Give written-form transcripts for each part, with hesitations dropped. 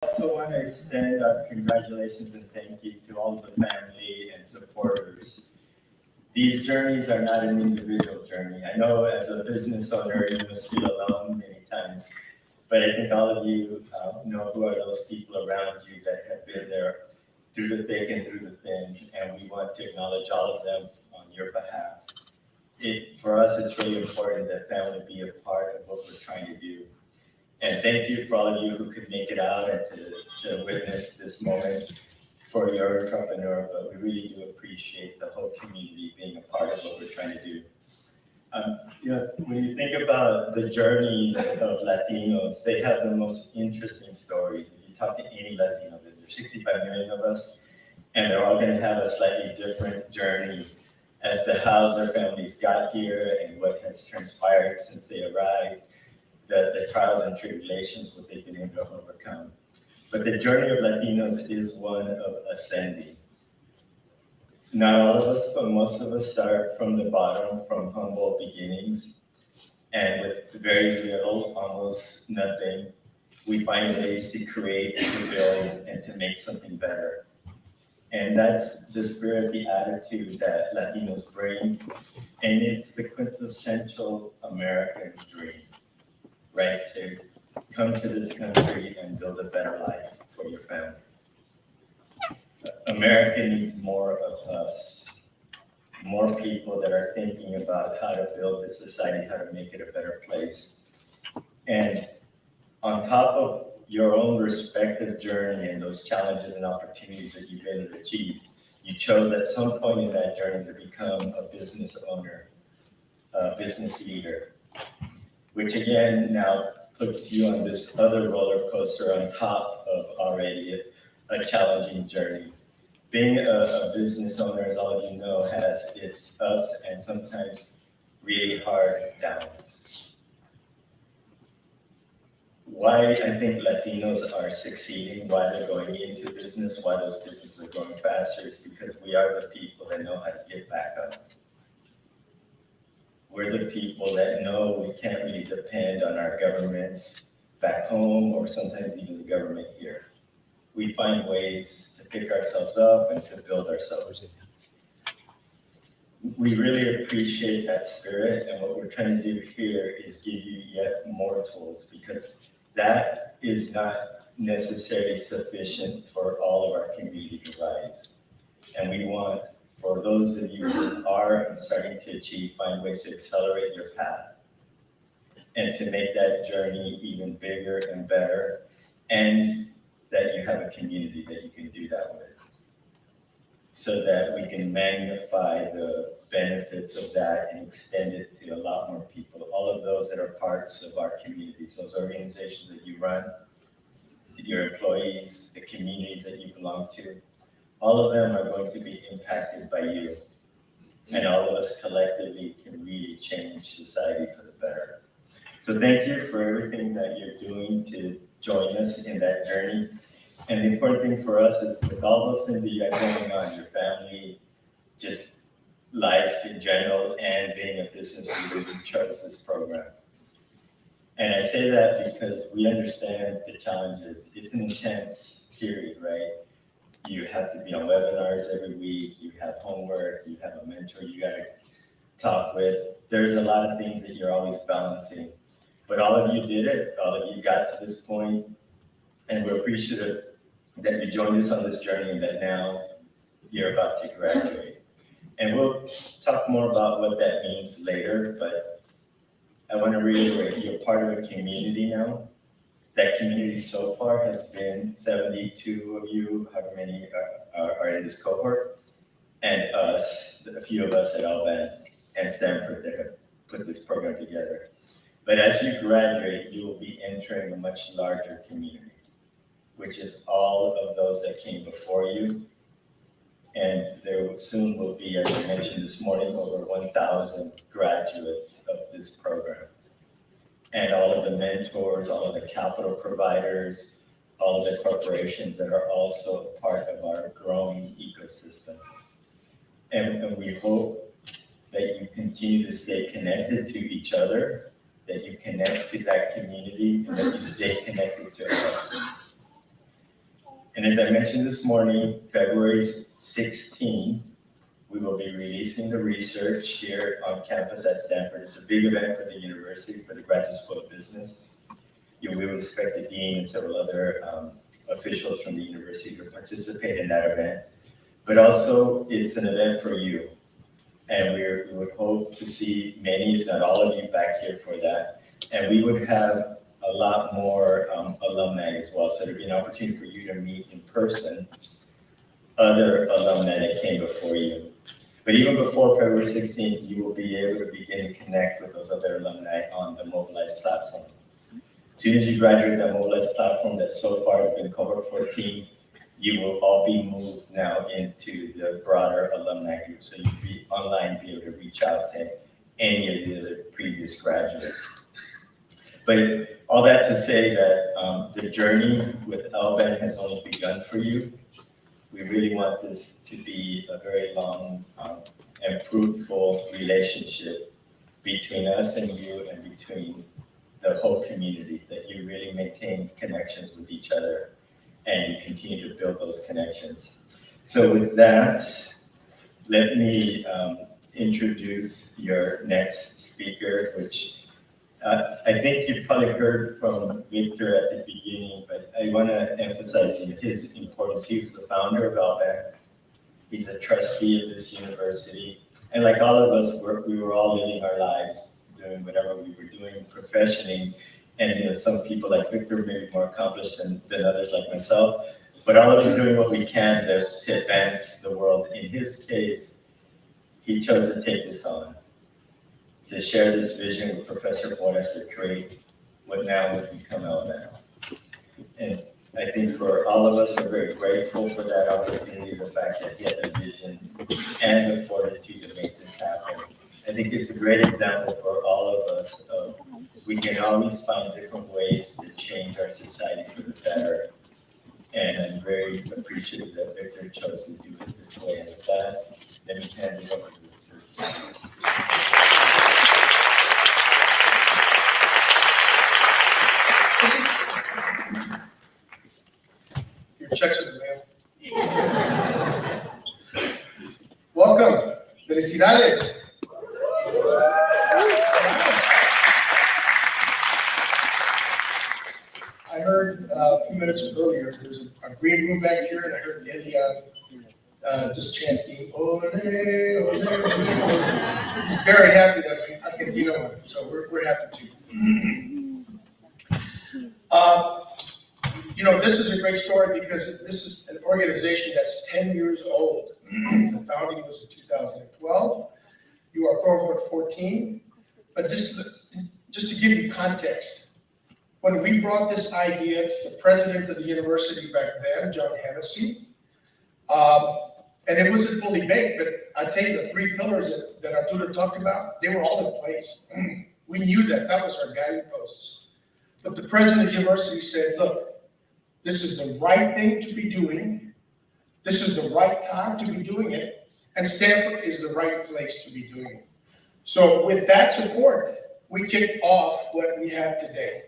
Also want to extend our congratulations and thank you to all of the family and supporters. These journeys are not an individual journey. I know as a business owner, you must feel alone many times, but I think all of you know who are those people around you that have been there through the thick and through the thin, and we want to acknowledge all of them on your behalf. For us, it's really important that family be a part of what we're trying to do. And thank you for all of you who could make it out and to witness this moment for your entrepreneur, but we really do appreciate the whole community being a part of what we're trying to do. When you think about the journeys of Latinos, they have the most interesting stories. If you talk to any Latino, there's 65 million of us, and they're all going to have a slightly different journey as to how their families got here and what has transpired since they arrived, the trials and tribulations, what they've been able to overcome. But the journey of Latinos is one of ascending. Not all of us, but most of us start from the bottom, from humble beginnings, and with very little, almost nothing, we find ways to create, to build, and to make something better. And that's the spirit, the attitude that Latinos bring, and it's the quintessential American dream, right? To come to this country and build a better life for your family. America needs more of us, more people that are thinking about how to build this society, how to make it a better place. And on top of your own respective journey and those challenges and opportunities that you've been able to achieve, you chose at some point in that journey to become a business owner, a business leader, which again now puts you on this other roller coaster on top of already a challenging journey. Being a business owner, as all of you know, has its ups and sometimes really hard downs. Why I think Latinos are succeeding, why they're going into business, why those businesses are growing faster is because we are the people that know how to get back up. We're the people that know we can't really depend on our governments back home or sometimes even the government here. We find ways to pick ourselves up and to build ourselves. We really appreciate that spirit, and what we're trying to do here is give you yet more tools, because that is not necessarily sufficient for all of our community to rise. And we want, for those of you who are starting to achieve, find ways to accelerate your path and to make that journey even bigger and better, and that you have a community that you can do that with, so that we can magnify the benefits of that and extend it to a lot more people. All of those that are parts of our communities, those organizations that you run, your employees, the communities that you belong to, all of them are going to be impacted by you. And all of us collectively can really change society for the better. So thank you for everything that you're doing to join us in that journey. And the important thing for us is, with all those things that you have going on, your family, just life in general, and being a business leader, you chose this program. And I say that because we understand the challenges. It's an intense period, right? You have to be on webinars every week, you have homework, you have a mentor you gotta talk with. There's a lot of things that you're always balancing. But all of you did it, all of you got to this point, and we're appreciative that you joined us on this journey and that now you're about to graduate. And we'll talk more about what that means later, but I want to reiterate, you're part of a community now. That community so far has been 72 of you, however many are in this cohort, and us, a few of us at LBAN and Stanford that have put this program together. But as you graduate, you will be entering a much larger community, which is all of those that came before you. And there soon will be, as I mentioned this morning, over 1,000 graduates of this program. And all of the mentors, all of the capital providers, all of the corporations that are also part of our growing ecosystem. And we hope that you continue to stay connected to each other, that you connect to that community, and that you stay connected to us. And as I mentioned this morning, February 16, we will be releasing the research here on campus at Stanford. It's a big event for the university, for the Graduate School of Business. We will expect the dean and several other officials from the university to participate in that event. But also, it's an event for you. And we would hope to see many, if not all of you, back here for that. And we would have a lot more alumni as well. So there'd be an opportunity for you to meet in person other alumni that came before you. But even before February 16th, you will be able to begin to connect with those other alumni on the Mobilize platform. As soon as you graduate that Mobilize platform that so far has been Cohort 14, you will all be moved now into the broader alumni group. So you'll be online, be able to reach out to any of the other previous graduates. But all that to say that the journey with LBAN has only begun for you. We really want this to be a very long and fruitful relationship between us and you and between the whole community, that you really maintain connections with each other and you continue to build those connections. So with that, let me introduce your next speaker, which I think you probably heard from Victor at the beginning, but I want to emphasize his importance. He was the founder of LBAN. He's a trustee of this university. And like all of us, we were all living our lives doing whatever we were doing professionally. And some people like Victor may be more accomplished than others like myself, but all of us doing what we can to advance the world. In his case, he chose to take this on, to share this vision with Professor Bonas to create what now would become LBAN. And I think for all of us, we're very grateful for that opportunity, the fact that he had the vision and the fortitude to make this happen. I think it's a great example for all of us of we can always find different ways to change our society for the better. And I'm very appreciative that Victor chose to do it this way. And with that, let me hand it over to Victor. Your checks in the mail. Welcome. Felicidades. I heard a few minutes earlier, there's a green room back here, and I heard Eddie just chanting, ole, ole, ole. He's very happy that I can deal with him, so we're happy too. This is a great story because this is an organization that's 10 years old. The founding was in 2012. You are Cohort 14. But just to give you context, when we brought this idea to the president of the university back then, John Hennessy, and it wasn't fully baked, but I tell you, the three pillars that Arturo talked about, they were all in place. We knew that was our guiding posts. But the president of the university said, look, this is the right thing to be doing. This is the right time to be doing it. And Stanford is the right place to be doing it. So with that support, we kicked off what we have today.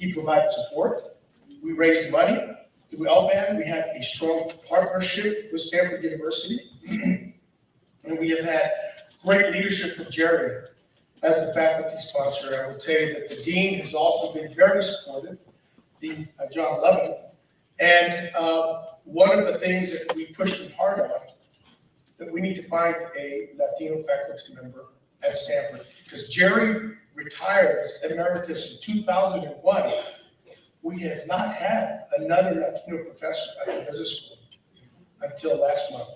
He provided support. We raised money. Through LBAN, we have a strong partnership with Stanford University. And we have had great leadership from Jerry as the faculty sponsor. I will tell you that the dean has also been very supportive, Dean John Levin. And one of the things that we pushed him hard on, that we need to find a Latino faculty member at Stanford, because Jerry retired as emeritus in 2001. We have not had another Latino professor at the business school until last month.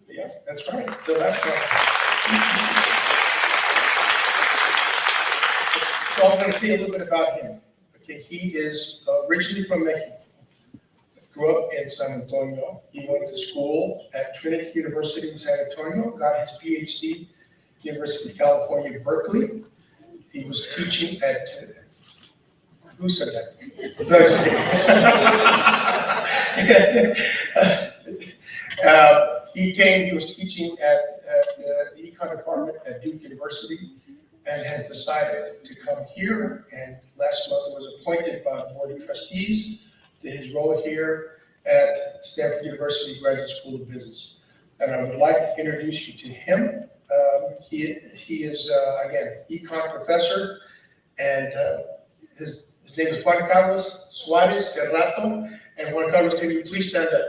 Yeah, that's right, until last month. So I'm going to tell you a little bit about him. Okay, he is originally from Mexico. Grew up in San Antonio. He went to school at Trinity University in San Antonio, got his PhD, University of California, Berkeley. He was teaching at, who said that? No, just kidding. He was teaching at the econ department at Duke University and has decided to come here. And last month was appointed by the Board of Trustees to his role here. at Stanford University Graduate School of Business. And I would like to introduce you to him. He is, again, econ professor, and his name is Juan Carlos Suarez Cerrato. And Juan Carlos, can you please stand up?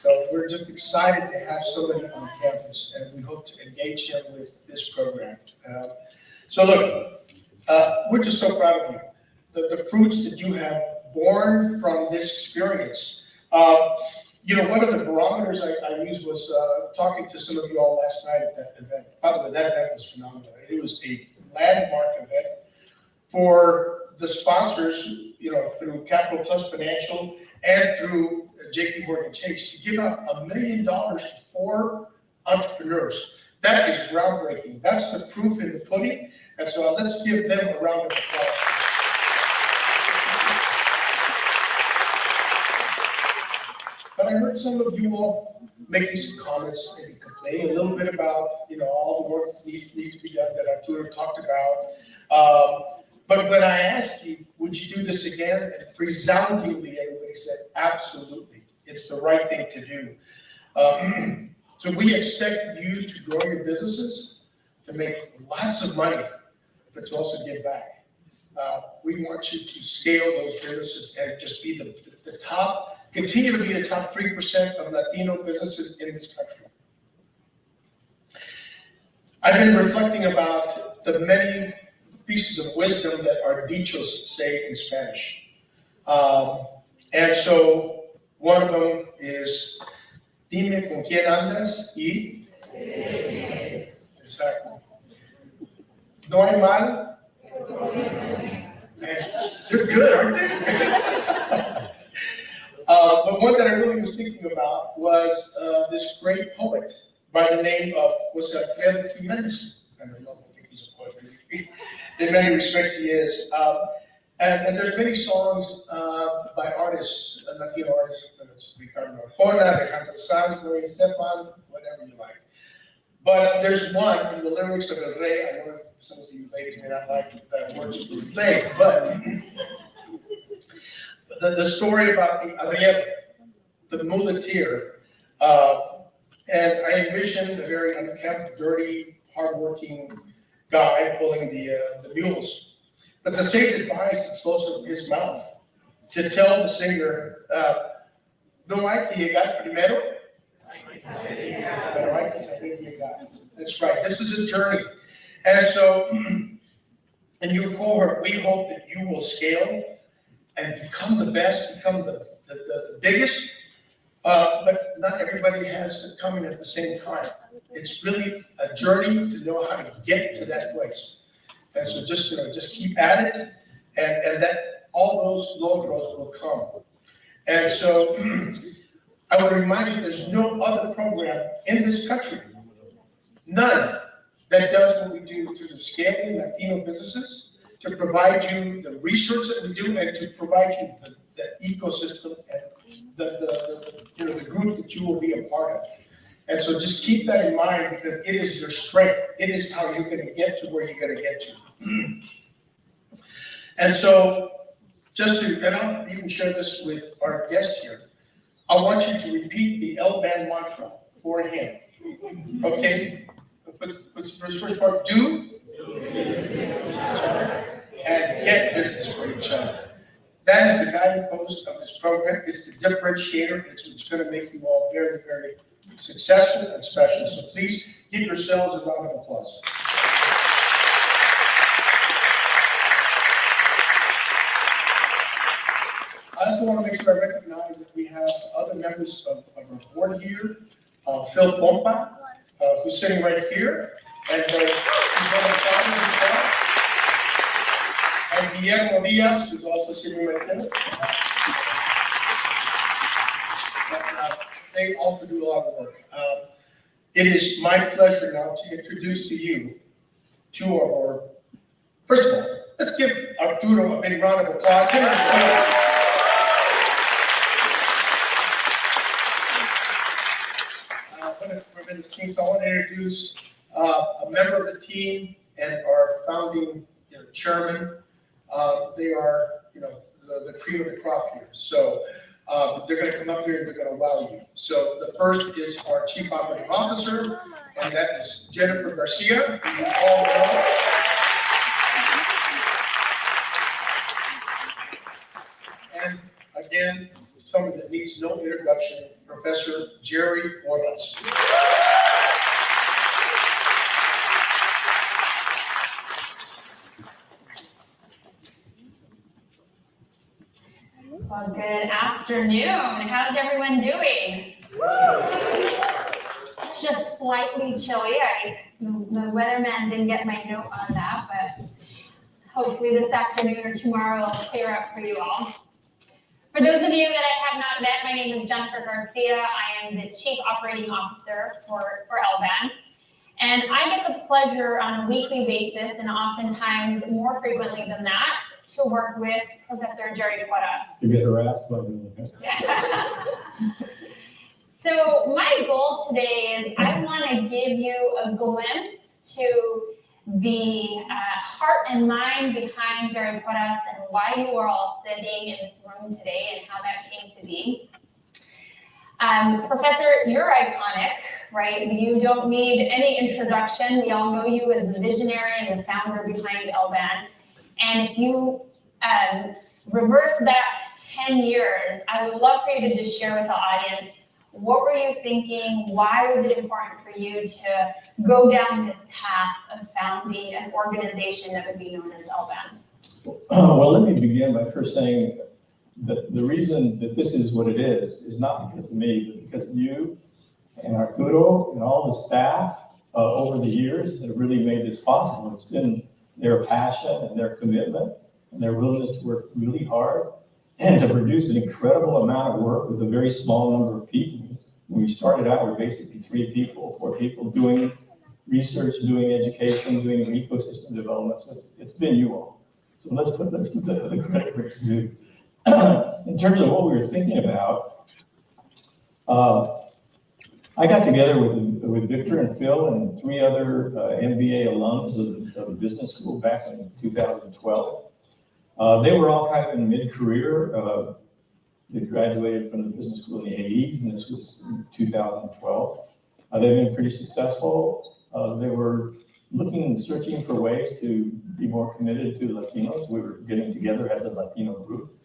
So we're just excited to have somebody on campus, and we hope to engage him with this program. So look, we're just so proud of you. The fruits that you have born from this experience. One of the barometers I used was talking to some of you all last night at that event. By the way, that event was phenomenal. It was a landmark event for the sponsors, through Capital Plus Financial and through JP Morgan Chase, to give out $1 million to 4 entrepreneurs. That is groundbreaking. That's the proof in the pudding. And so let's give them a round of applause. But I heard some of you all making some comments, maybe complaining a little bit about, all the work that needs to be done that Arturo talked about. But when I asked you, would you do this again? And resoundingly, everybody said, absolutely. It's the right thing to do. So we expect you to grow your businesses, to make lots of money, but to also give back. We want you to scale those businesses and just be the top, continue to be the top 3% of Latino businesses in this country. I've been reflecting about the many pieces of wisdom that our dichos say in Spanish. And so one of them is, dime con quién andas y... Exactly. No hay mal. Man, they're good, aren't they? But one that I really was thinking about was this great poet by the name of Jose Alfredo Jimenez. I don't think he's a poet, really. In many respects, he is. And there's many songs by artists, Latino artists, Ricardo Arjona, Alejandro Sanz, Gloria Estefan, whatever you like. But there's one from the lyrics of El Rey. I know some of you ladies may not like that word play, but the story about the arriero, the muleteer, and I envisioned a very unkempt, dirty, hardworking guy pulling the mules. But the sage advised it flows from his mouth to tell the singer, no hay que llegar primero, pero hay que saber llegar. That's right. This is a journey. And so in your cohort, we hope that you will scale and become the best, become the biggest, but not everybody has it coming at the same time. It's really a journey to know how to get to that place. And so just keep at it, and that all those logros will come. And so I would remind you, there's no other program in this country, none, that does what we do to scaling Latino businesses, to provide you the research that we do, and to provide you the ecosystem and the group that you will be a part of. And so just keep that in mind, because it is your strength. It is how you're going to get to where you're going to get to. And so and I'll even share this with our guest here, I want you to repeat the LBAN mantra for him. Okay? What's the first part? Do and get business for each other. That is the guiding post of this program. It's the differentiator. It's going to make you all very, very successful and special. So please give yourselves a round of applause. I also want to make sure I recognize that we have other members of our board here. Phil Pompa, who's sitting right here, and he's one of the founders as well. And Guillermo Diaz, who's also sitting right there. They also do a lot of work. It is my pleasure now to introduce to you two of our, first of all, let's give Arturo a big round of applause. So I want to introduce a member of the team and our founding chairman. They are the cream of the crop here. So they're going to come up here and they're going to wow you. So the first is our Chief Operating Officer, and that is Jennifer Garcia. You all know. And again, someone that needs no introduction, Professor Jerry Wallace. Well, good afternoon. How's everyone doing? It's just slightly chilly. The weatherman didn't get my note on that, but hopefully this afternoon or tomorrow will clear up for you all. For those of you that I have not met, my name is Jennifer Garcia. I am the Chief Operating Officer for LBAN. And I get the pleasure on a weekly basis, and oftentimes more frequently than that, to work with Professor Jerry Quetta. To get harassed by me. So my goal today is I want to give you a glimpse to the heart and mind behind Jerry Quetta and why you are all sitting in this room today and how that came to be. Professor, you're iconic, right? You don't need any introduction. We all know you as the visionary and the founder behind LBAN. And if you reverse back 10 years, I would love for you to just share with the audience, what were you thinking? Why was it important for you to go down this path of founding an organization that would be known as LBAN? Well, let me begin by first saying that the reason that this is what it is not because of me, but because of you and Arturo and all the staff over the years that have really made this possible. It's been their passion and their commitment and their willingness to work really hard and to produce an incredible amount of work with a very small number of people. When we started out, we were basically 3 people, 4 people doing research, doing education, doing ecosystem development. So it's been you all. So let's put the credit where it's due. In terms of what we were thinking about, I got together with Victor and Phil and 3 other MBA alums of the business school back in 2012. They were all kind of in mid-career. They graduated from the business school in the 80s, and this was in 2012. They've been pretty successful. They were looking and searching for ways to be more committed to Latinos. We were getting together as a Latino group.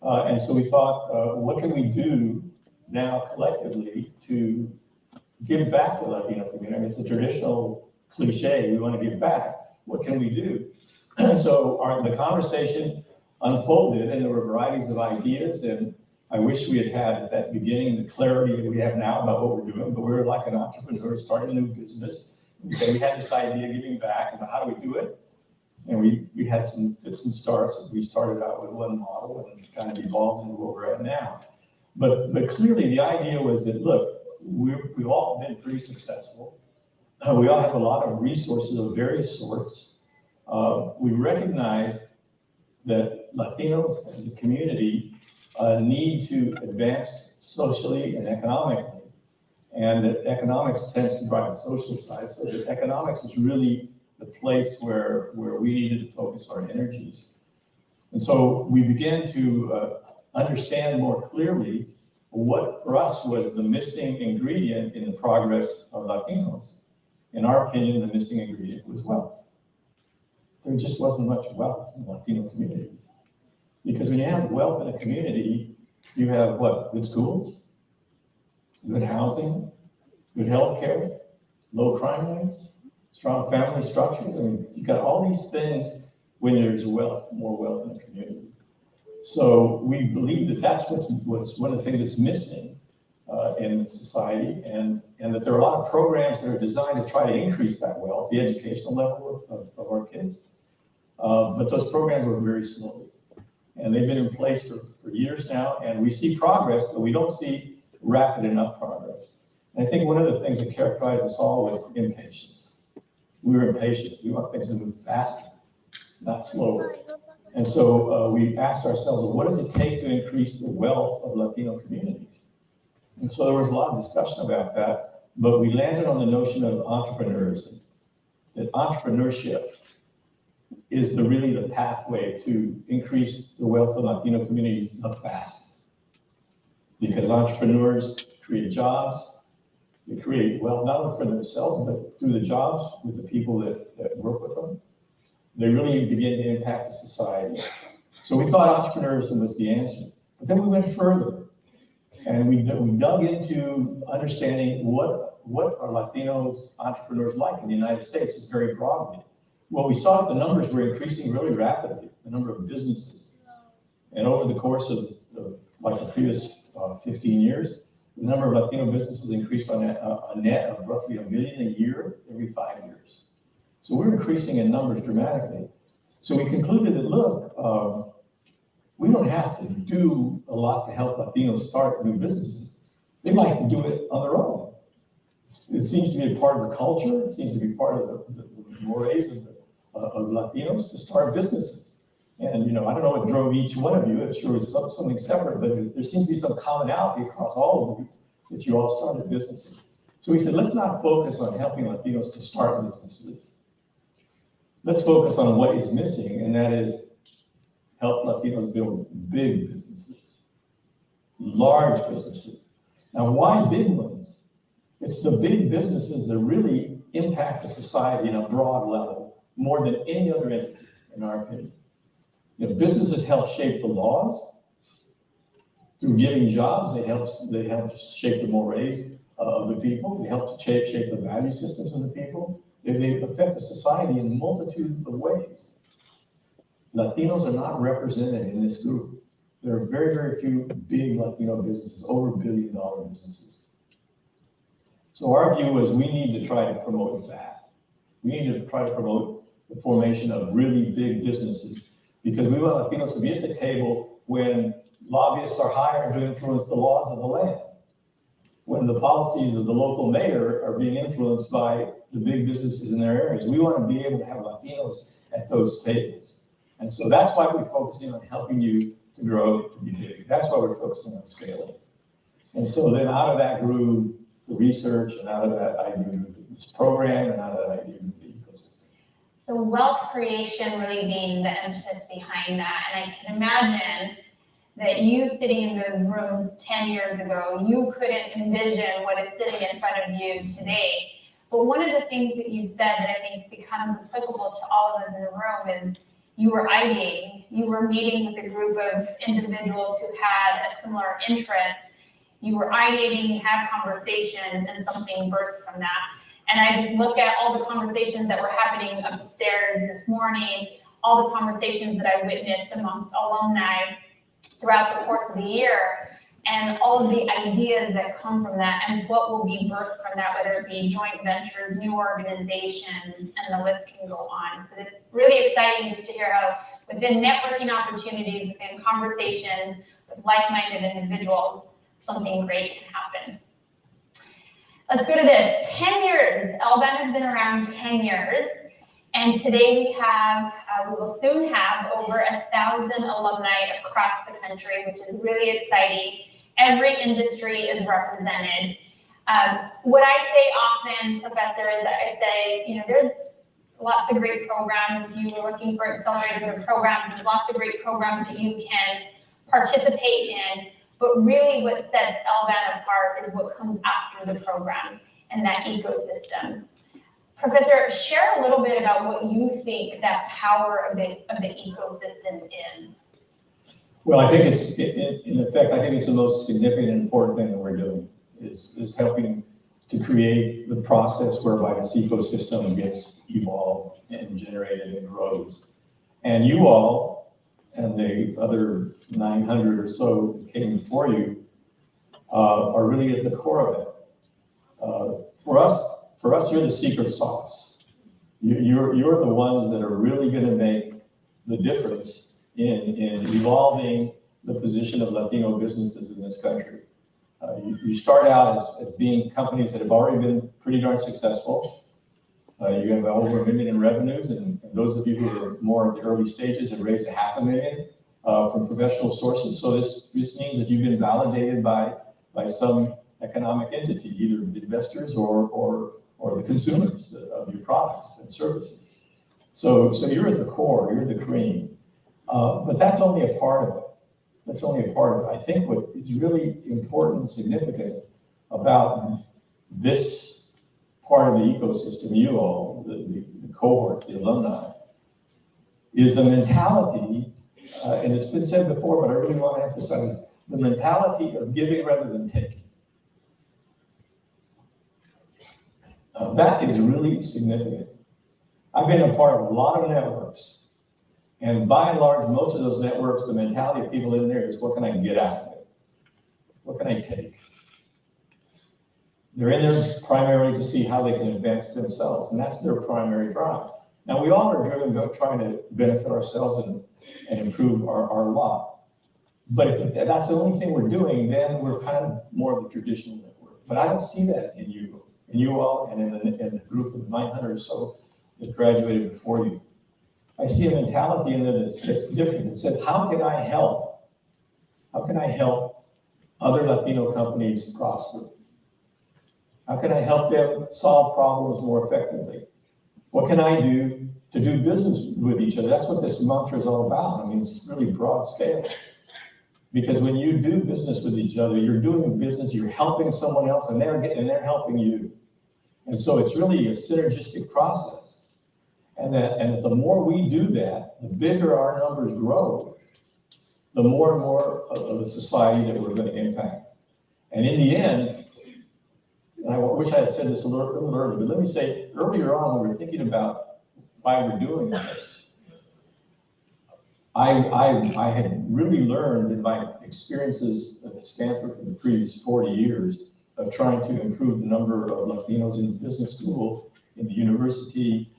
And so we thought, what can we do now collectively to give back to the Latino community? I mean, it's a traditional cliche, we want to give back. What can we do? So the conversation unfolded, and there were varieties of ideas, and I wish we had had at that beginning the clarity that we have now about what we're doing, but we were like an entrepreneur starting a new business. We had this idea of giving back, and how do we do it? And we had some fits and starts. We started out with one model and kind of evolved into what we're at now. But clearly the idea was that, look, we've all been pretty successful. We all have a lot of resources of various sorts. We recognize that Latinos as a community need to advance socially and economically, and that economics tends to drive the social side. So that economics is really the place where we needed to focus our energies. And so we began to understand more clearly what for us was the missing ingredient in the progress of Latinos. In our opinion, the missing ingredient was wealth. There just wasn't much wealth in Latino communities. Because when you have wealth in a community, you have what? Good schools, good housing, good healthcare, low crime rates, strong family structures. I mean, you got all these things when there's wealth, more wealth in the community. So we believe that that's what's one of the things that's missing in society, and that there are a lot of programs that are designed to try to increase that wealth, the educational level of our kids. But those programs work very slowly. And they've been in place for years now, and we see progress, but we don't see rapid enough progress. And I think one of the things that characterized us all was impatience. We were impatient. We want things to move faster, not slower. And so we asked ourselves, well, what does it take to increase the wealth of Latino communities? And so there was a lot of discussion about that, but we landed on the notion of entrepreneurs. that entrepreneurship is really the pathway to increase the wealth of Latino communities the fastest. Because entrepreneurs create jobs, they create wealth not only for themselves, but through the jobs with the people that work with them. They really begin to impact the society. So we thought entrepreneurship was the answer. But then we went further, and we dug into understanding what are Latinos entrepreneurs like in the United States. Is very broadly. Well, we saw that the numbers were increasing really rapidly, the number of businesses. And over the course of like the previous 15 years, the number of Latino businesses increased by a net of roughly 1 million a year every 5 years. So we're increasing in numbers dramatically. So we concluded that, look, we don't have to do a lot to help Latinos start new businesses. They like to do it on their own. It seems to be a part of the culture. It seems to be part of the mores of Latinos to start businesses. And, I don't know what drove each one of you. I'm sure it's something separate, but there seems to be some commonality across all of you that you all started businesses. So we said, let's not focus on helping Latinos to start businesses. Let's focus on what is missing, and that is help Latinos build big businesses, large businesses. Now, why big ones? It's the big businesses that really impact the society in a broad level more than any other entity, in our opinion. Businesses help shape the laws. Through giving jobs, they help shape the mores of the people. They help to shape the value systems of the people. They affect the society in a multitude of ways. Latinos are not represented in this group. There are very, very few big Latino businesses, over $1 billion businesses. So our view was we need to try to promote that. We need to try to promote the formation of really big businesses because we want Latinos to be at the table when lobbyists are hired to influence the laws of the land, when the policies of the local mayor are being influenced by the big businesses in their areas. We want to be able to have Latinos at those tables. And so that's why we're focusing on helping you to grow, to be big. That's why we're focusing on scaling. And so then out of that grew the research, and out of that I grew this program, and out of that I grew the ecosystem. So wealth creation really being the impetus behind that. And I can imagine that you sitting in those rooms 10 years ago, you couldn't envision what is sitting in front of you today. But one of the things that you said that I think becomes applicable to all of us in the room is you were ideating, you were meeting with a group of individuals who had a similar interest. You were ideating, you had conversations, and something birthed from that. And I just look at all the conversations that were happening upstairs this morning, all the conversations that I witnessed amongst alumni throughout the course of the year, and all of the ideas that come from that, and what will be birthed from that, whether it be joint ventures, new organizations, and the list can go on. So it's really exciting just to hear how within networking opportunities, within conversations with like-minded individuals, something great can happen. Let's go to this. 10 years. LBAN has been around 10 years. And today we have, we will soon have over 1,000 alumni across the country, which is really exciting. Every industry is represented. What I say often, Professor, is that I say, there's lots of great programs. If you were looking for accelerators or programs, there's lots of great programs that you can participate in. But really what sets LBAN apart is what comes after the program and that ecosystem. Professor, share a little bit about what you think that power of the ecosystem is. Well, I think it's, in effect, I think it's the most significant and important thing that we're doing is helping to create the process whereby this ecosystem gets evolved and generated and grows. And you all, and the other 900 or so that came before you, are really at the core of it. For us, you're the secret sauce. You're the ones that are really going to make the difference in evolving the position of Latino businesses in this country. You start out as being companies that have already been pretty darn successful. You have over $1 million in revenues, and those of you who are more at the early stages have raised $500,000 from professional sources. So this means that you've been validated by some economic entity, either investors or or the consumers of your products and services. So you're at the core, you're the cream. But that's only a part of it. That's only a part of it. I think what is really important and significant about this part of the ecosystem, you all, the cohort, the alumni, is a mentality, and it's been said before, but I really want to emphasize the mentality of giving rather than taking. That is really significant. I've been a part of a lot of networks, and by and large, most of those networks, the mentality of people in there is, what can I get out of it? What can I take? They're in there primarily to see how they can advance themselves, and that's their primary drive. Now, we all are driven about trying to benefit ourselves and improve our lot. But if that's the only thing we're doing, then we're kind of more of a traditional network. But I don't see that in you all, and in the group of 900 or so that graduated before you. I see a mentality in there that's different. It says, how can I help? How can I help other Latino companies prosper? How can I help them solve problems more effectively? What can I do to do business with each other? That's what this mantra is all about. I mean, it's really broad scale. Because when you do business with each other, you're doing business, you're helping someone else, and they're helping you. And so it's really a synergistic process. And that the more we do that, the bigger our numbers grow, the more and more of a society that we're going to impact. And in the end, and I wish I had said this a little earlier, but let me say, earlier on, when we were thinking about why we're doing this, I had really learned in my experiences at Stanford for the previous 40 years of trying to improve the number of Latinos in the business school, in the university,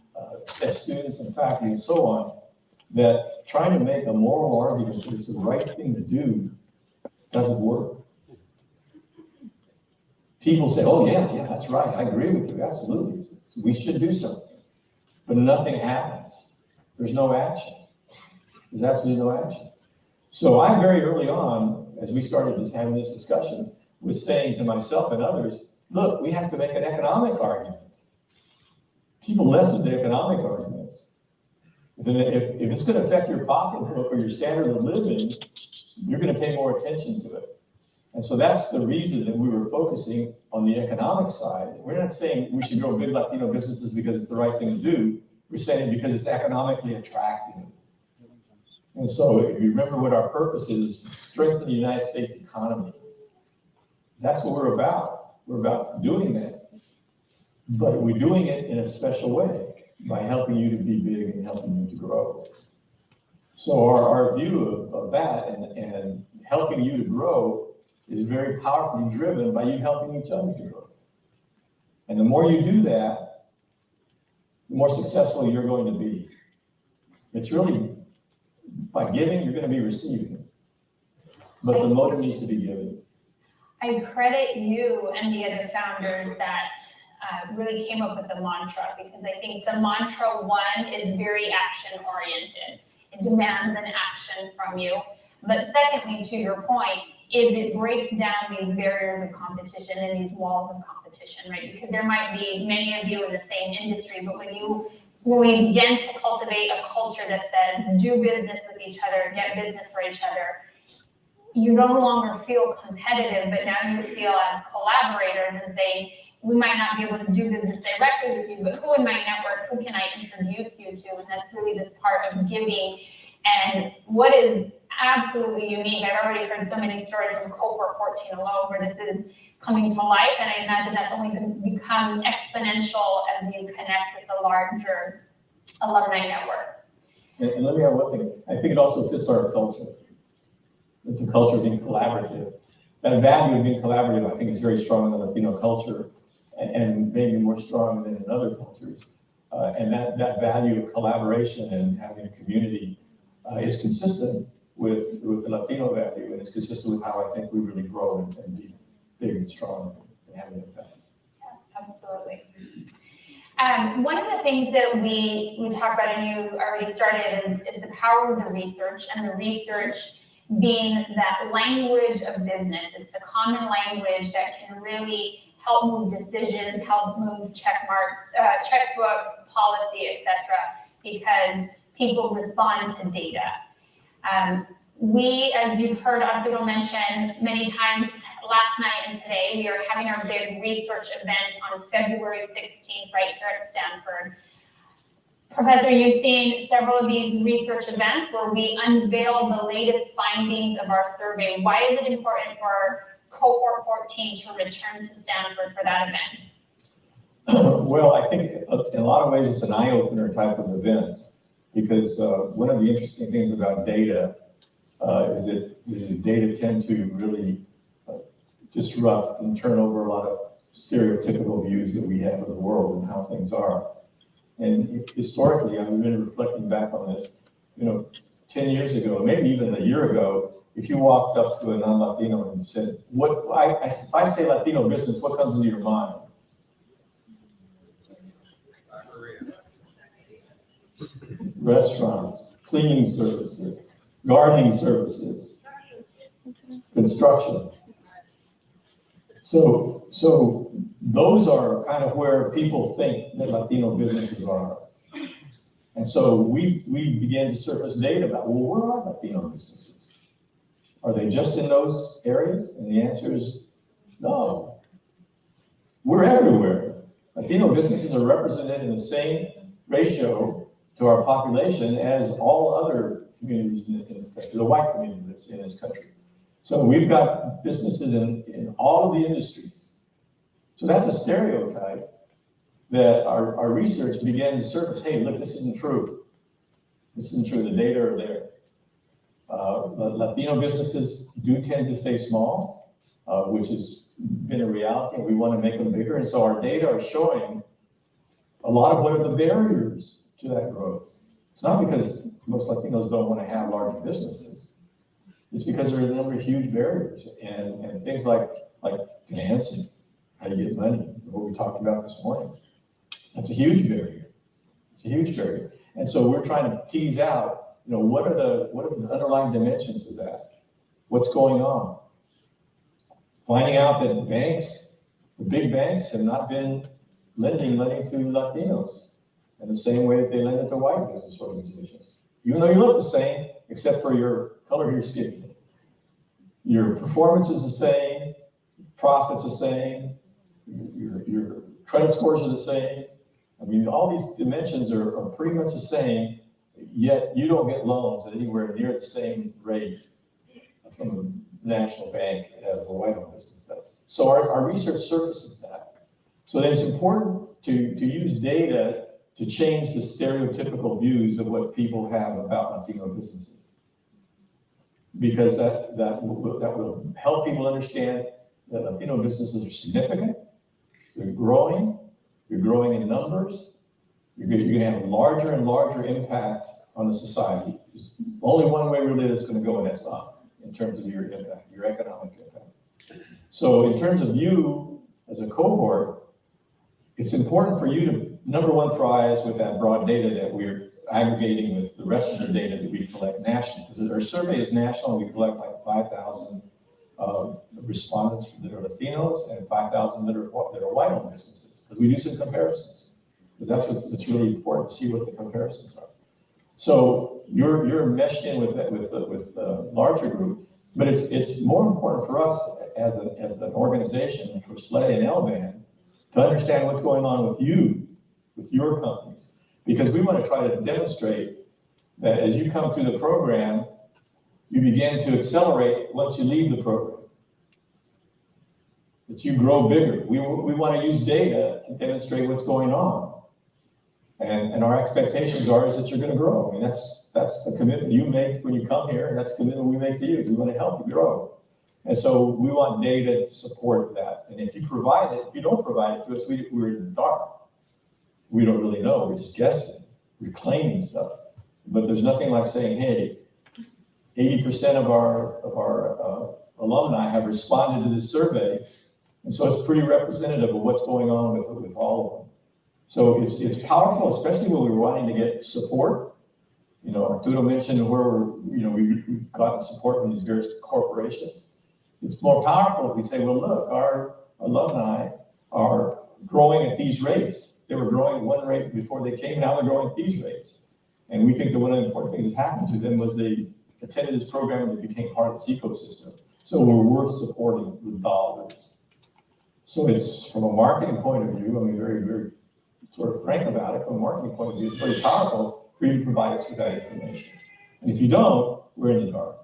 as students and faculty and so on, that trying to make a moral argument that it's the right thing to do doesn't work. People say, oh yeah, that's right, I agree with you, absolutely. We should do something. But nothing happens. There's no action. There's absolutely no action. So I very early on, as we started just having this discussion, was saying to myself and others, look, we have to make an economic argument. People listen to economic arguments. If it's going to affect your pocketbook or your standard of living, you're going to pay more attention to it. And so that's the reason that we were focusing on the economic side. We're not saying we should grow big Latino businesses because it's the right thing to do. We're saying because it's economically attractive. And so if you remember what our purpose is to strengthen the United States economy. That's what we're about. We're about doing that. But we're doing it in a special way by helping you to be big and helping you to grow. So our view of that and helping you to grow is very powerfully driven by you helping each other to grow. And the more you do that, the more successful you're going to be. It's really, by giving, you're going to be receiving. But the motive needs to be given. I credit you and the other founders that really came up with the mantra, because I think the mantra, one, is very action oriented. It demands an action from you. But secondly, to your point, is it breaks down these barriers of competition and these walls of competition, right? Because there might be many of you in the same industry, but when we begin to cultivate a culture that says do business with each other, get business for each other, you no longer feel competitive, but now you feel as collaborators and say, we might not be able to do business directly with you, but who in my network, who can I introduce you to? And that's really this part of giving. And what is absolutely unique, I've already heard so many stories from Cohort 14 alone where this is coming to life, and I imagine that's only going to become exponential as you connect with a larger alumni network. And let me add one thing. I think it also fits our culture. It's a culture of being collaborative. That value of being collaborative, I think, is very strong in the Latino culture and maybe more strong than in other cultures. And that value of collaboration and having a community is consistent with the Latino value, and it's consistent with how I think we really grow and be big and strong and have an impact. Yeah, absolutely. One of the things that we talk about, and you already started, is the power of the research, and the research being that language of business. It's the common language that can really help move decisions, help move check marks, checkbooks, policy, etc., because people respond to data. We, as you've heard Arturo mention many times last night and today, we are having our big research event on February 16th right here at Stanford. Professor, you've seen several of these research events where we unveil the latest findings of our survey. Why is it important for Cohort 14 to return to Stanford for that event? Well, I think in a lot of ways it's an eye-opener type of event, because one of the interesting things about data is that data tend to really disrupt and turn over a lot of stereotypical views that we have of the world and how things are. And historically, I've been reflecting back on this, 10 years ago, maybe even a year ago, if you walked up to a non-Latino and said, if I say Latino business, what comes into your mind? Restaurants, cleaning services, gardening services, construction. So those are kind of where people think that Latino businesses are. And so we began to surface data about, well, where are Latino businesses? Are they just in those areas? And the answer is no. We're everywhere. Latino businesses are represented in the same ratio to our population as all other communities in this country, the white community that's in this country. So we've got businesses in all of the industries. So that's a stereotype that our research began to surface. Hey, look, this isn't true. This isn't true. The data are there. Latino businesses do tend to stay small, which has been a reality, and we want to make them bigger. And so our data are showing a lot of what are the barriers to that growth. It's not because most Latinos don't want to have larger businesses. It's because there are a number of huge barriers and things like financing, how you get money, what we talked about this morning. That's a huge barrier. It's a huge barrier. And so we're trying to tease out, what are the underlying dimensions of that? What's going on? Finding out that the big banks have not been lending money to Latinos in the same way that they lend it to white business organizations. Even though you look the same, except for your color of your skin. Your performance is the same, profits the same, your credit scores are the same. I mean, all these dimensions are pretty much the same, yet you don't get loans at anywhere near the same rate from a national bank as a white-owned business does. So our research surfaces that. So then it's important to use data to change the stereotypical views of what people have about Latino businesses. Because that will help people understand that Latino businesses are significant, they're growing in numbers, you're going to have a larger and larger impact on the society. There's only one way really that's going to go, and that's up in terms of your impact, your economic impact. So in terms of you as a cohort, it's important for you to, number one prize with that broad data that we're aggregating with the rest of the data that we collect nationally, because our survey is national. We collect like 5,000 respondents that are Latinos and 5,000 that are white-owned businesses, because we do some comparisons, because that's what's really important to see what the comparisons are. So you're meshed in with the larger group, but it's more important for us as an organization, for SLED and LBAN, to understand what's going on with you, with your companies, because we want to try to demonstrate that as you come through the program, you begin to accelerate once you leave the program, that you grow bigger. We want to use data to demonstrate what's going on. And our expectations is that you're going to grow. I mean, that's the commitment you make when you come here, and that's the commitment we make to you, is we want to help you grow. And so we want data to support that. And if you provide it, if you don't provide it to us, we're in the dark. We don't really know, we're just guessing, we're claiming stuff. But there's nothing like saying, hey, 80% of our alumni have responded to this survey. And so it's pretty representative of what's going on with all of them. So it's powerful, especially when we're wanting to get support. Arturo mentioned where we've gotten support from these various corporations. It's more powerful if we say, well, look, our alumni are growing at these rates. They were growing at one rate before they came, now they're growing at these rates. And we think that one of the important things that happened to them was they attended this program and they became part of this ecosystem. So we're worth supporting with dollars. So it's, from a marketing point of view, I mean, very, very sort of frank about it, from a marketing point of view, it's very powerful for you to provide us with that information. And if you don't, we're in the dark.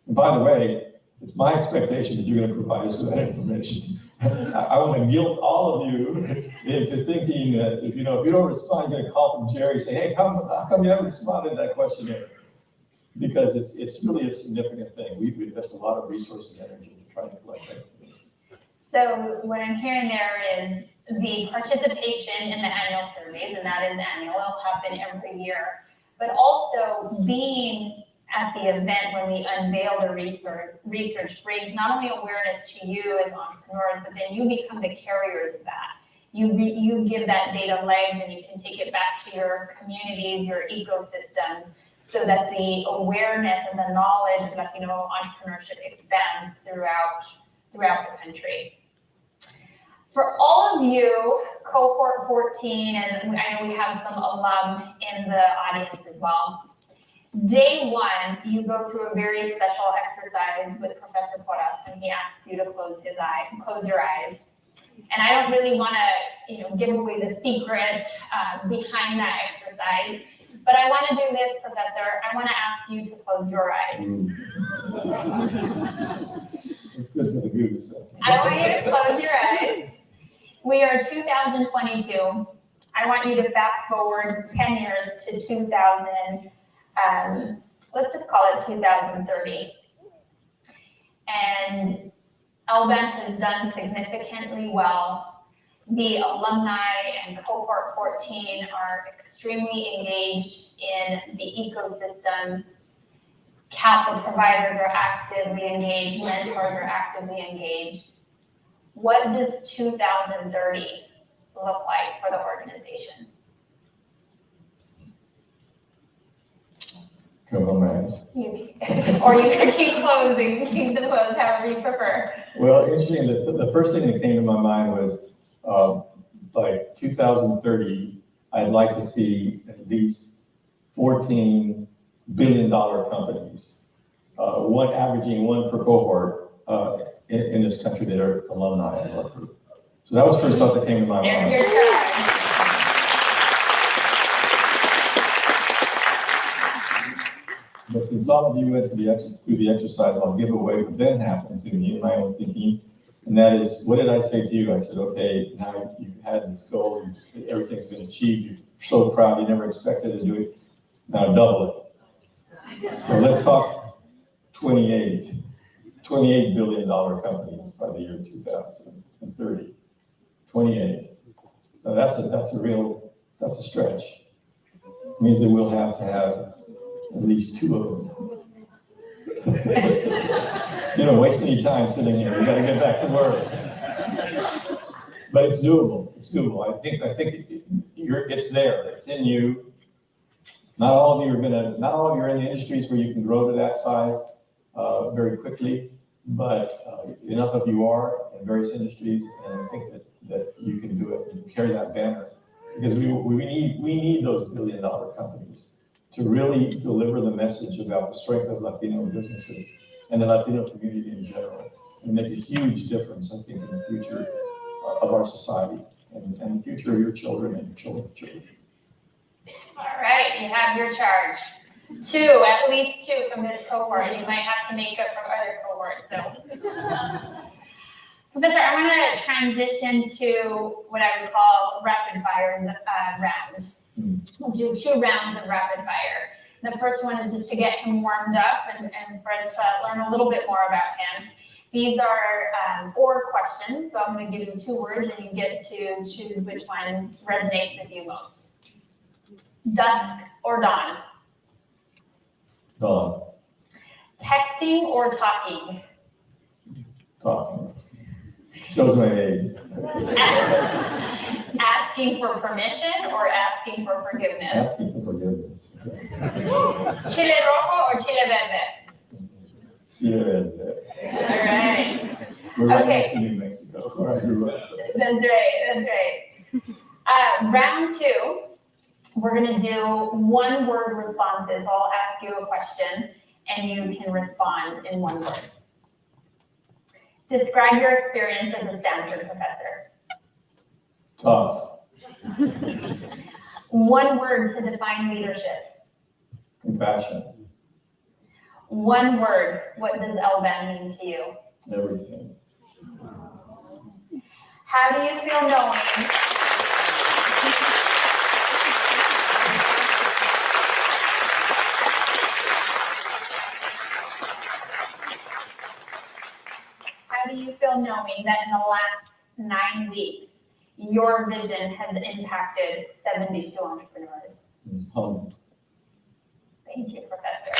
And by the way, it's my expectation that you're going to provide us with that information. I want to guilt all of you into thinking that if you don't respond, you're going to call from Jerry and say, hey, how come you haven't responded to that questionnaire? Because it's really a significant thing. We invest a lot of resources and energy in trying to collect that information. So what I'm hearing there is the participation in the annual surveys, and that is annual, it'll happen every year, but also being at the event when we unveil the research brings not only awareness to you as entrepreneurs, but then you become the carriers of that. You give that data legs and you can take it back to your communities, your ecosystems, so that the awareness and the knowledge of Latino entrepreneurship expands throughout the country. For all of you, Cohort 14, and I know we have some alum in the audience as well. Day one, you go through a very special exercise with Professor Porras when he asks you to close your eyes. And I don't really want to, give away the secret behind that exercise, but I want to do this, Professor. I want to ask you to close your eyes. It's good for the goose. I want you to close your eyes. We are 2022. I want you to fast forward 10 years to 2000. Let's just call it 2030. And LBAN has done significantly well. The alumni and Cohort 14 are extremely engaged in the ecosystem. Capital providers are actively engaged, mentors are actively engaged. What does 2030 look like for the organization? Come on, man. Or you can keep closing, keep them closed, however you prefer. Well, interesting, the first thing that came to my mind was, by 2030, I'd like to see at least 14 billion-dollar companies, averaging one per cohort in this country that are alumni of our group. So that was the first thought that came to my mind. There's your turn. But since all of you went through the exercise, I'll give away what then happened to me in my own thinking. And that is, what did I say to you? I said, okay, now you've had this goal, everything's been achieved, you're so proud, you never expected to do it. Now double it. So let's talk 28 billion-dollar companies by the year 2030. 28. Now that's a stretch. It means that we'll have to have at least two of them. You don't waste any time sitting here. We got to get back to work. But it's doable. It's doable. I think it's there. It's in you. Not all of you are in the industries where you can grow to that size very quickly, but enough of you are in various industries, and I think that you can do it and carry that banner, because we need those billion-dollar companies to really deliver the message about the strength of Latino businesses and the Latino community in general, and make a huge difference, I think, in the future of our society and the future of your children and your children's children. All right, you have your charge. At least two from this cohort. You might have to make up from other cohorts. So, Professor, I want to transition to what I would call rapid fire round. We'll do 2 rounds of rapid fire. The first one is just to get him warmed up and for us to learn a little bit more about him. These are or questions, so I'm going to give you 2 words and you get to choose which one resonates with you most. Dusk or dawn? Dawn. Texting or talking? Talking. Shows my age. Asking for permission or asking for forgiveness? Asking for forgiveness. Chile rojo or chile verde? Chile verde. All right. We're right Okay. next to New Mexico, where I grew up. That's right. Round two, we're gonna do one-word responses. So I'll ask you a question and you can respond in one word. Describe your experience as a Stanford professor. Tough, One word to define leadership. compassion, One word, what does LBAN mean to you? everything. How do you feel knowing? How do you feel knowing that in the last 9 weeks, your vision has impacted 72 entrepreneurs? Humble. Thank you, Professor.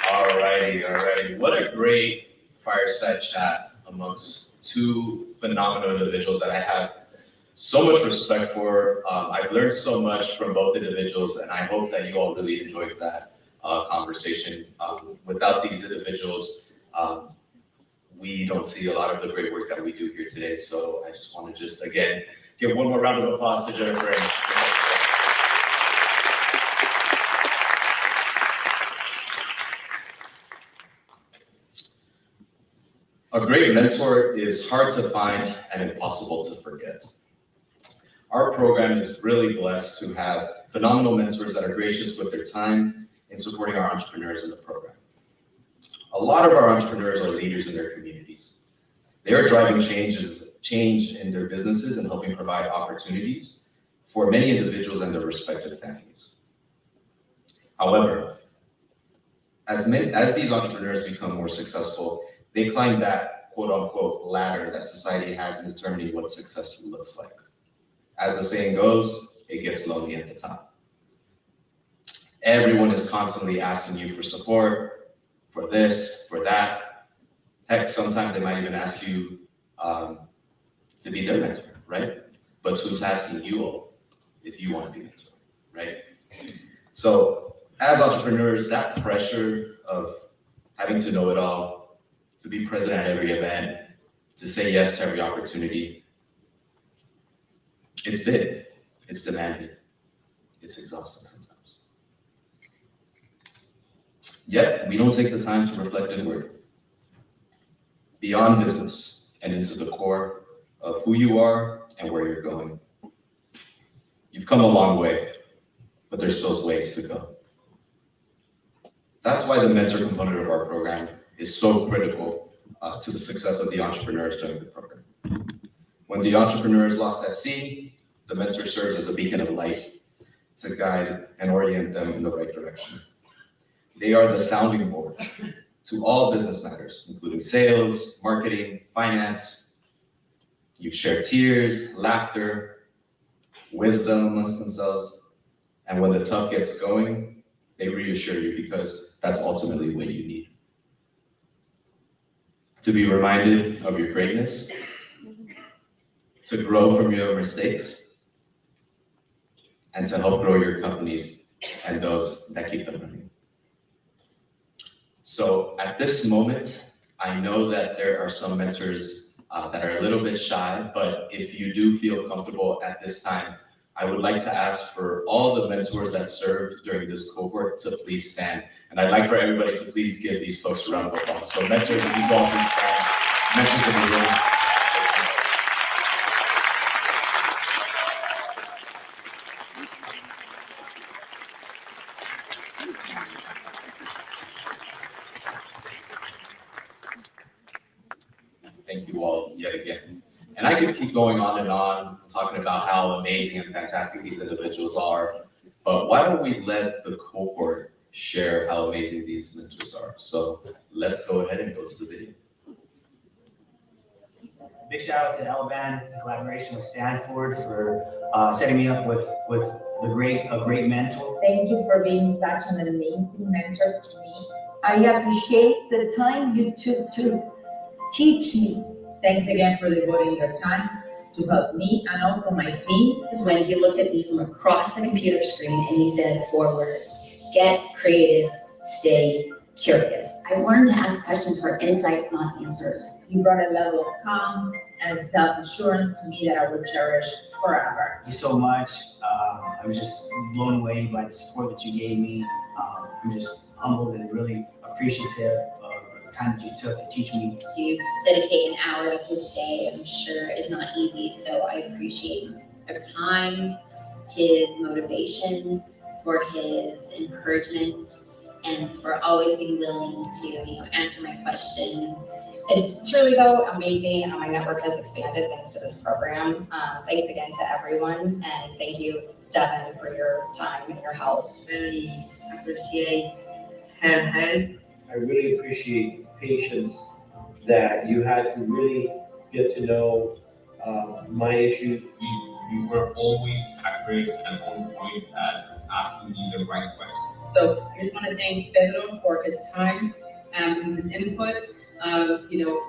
Alrighty. What a great fireside chat amongst two phenomenal individuals that I have so much respect for. I've learned so much from both individuals, and I hope that you all really enjoyed that conversation. Without these individuals, we don't see a lot of the great work that we do here today. So I just want to again, give one more round of applause to Jennifer. A great mentor is hard to find and impossible to forget. Our program is really blessed to have phenomenal mentors that are gracious with their time in supporting our entrepreneurs in the program. A lot of our entrepreneurs are leaders in their communities. They are driving change in their businesses and helping provide opportunities for many individuals and their respective families. However, as these entrepreneurs become more successful, they climb that quote unquote ladder that society has in determining what success looks like. As the saying goes, it gets lonely at the top. Everyone is constantly asking you for support, for this, for that. Heck, sometimes they might even ask you to be their mentor, right? But who's asking you all if you want to be mentor, right? So as entrepreneurs, that pressure of having to know it all, to be present at every event, to say yes to every opportunity, it's big, it's demanding, it's exhausting sometimes. Yet, we don't take the time to reflect inward, beyond business and into the core of who you are and where you're going. You've come a long way, but there's still ways to go. That's why the mentor component of our program is so critical to the success of the entrepreneurs during the program. When the entrepreneur is lost at sea, the mentor serves as a beacon of light to guide and orient them in the right direction. They are the sounding board to all business matters, including sales, marketing, finance. You've shared tears, laughter, wisdom amongst themselves, and when the tough gets going, they reassure you because that's ultimately what you need. To be reminded of your greatness, to grow from your mistakes, and to help grow your companies and those that keep them running. So at this moment, I know that there are some mentors that are a little bit shy, but if you do feel comfortable at this time, I would like to ask for all the mentors that served during this cohort to please stand. And I'd like for everybody to please give these folks a round of applause. So mentors, if you all please stand. Mentors in the room. Thank you all yet again. And I could keep going on and on, talking about how amazing and fantastic these individuals are. But why don't we let the cohort share how amazing these mentors are? So let's go ahead and go to the video. Big shout out to LBAN in collaboration with Stanford for setting me up with a great mentor. Thank you for being such an amazing mentor to me. I appreciate the time you took to teach me. Thanks again for devoting your time to help me and also my team. Is when he looked at me from across the computer screen and he said 4 words: get creative, stay curious. I learned to ask questions for insights, not answers. You brought a level of calm and self-assurance to me that I will cherish forever. Thank you so much. I was just blown away by the support that you gave me. I'm just humbled and really appreciative of the time that you took to teach me. To dedicate an hour of his day, I'm sure is not easy. So I appreciate his time, his motivation, for his encouragement, and for always being willing to, answer my questions. It's truly, though, amazing. My network has expanded thanks to this program. Thanks again to everyone, and thank you, Devin, for your time and your help. Really appreciate her help. I really appreciate the patience that you had to really get to know my issues. You were always accurate and on point at asking me the right questions. So I just want to thank Pedro for his time and his input,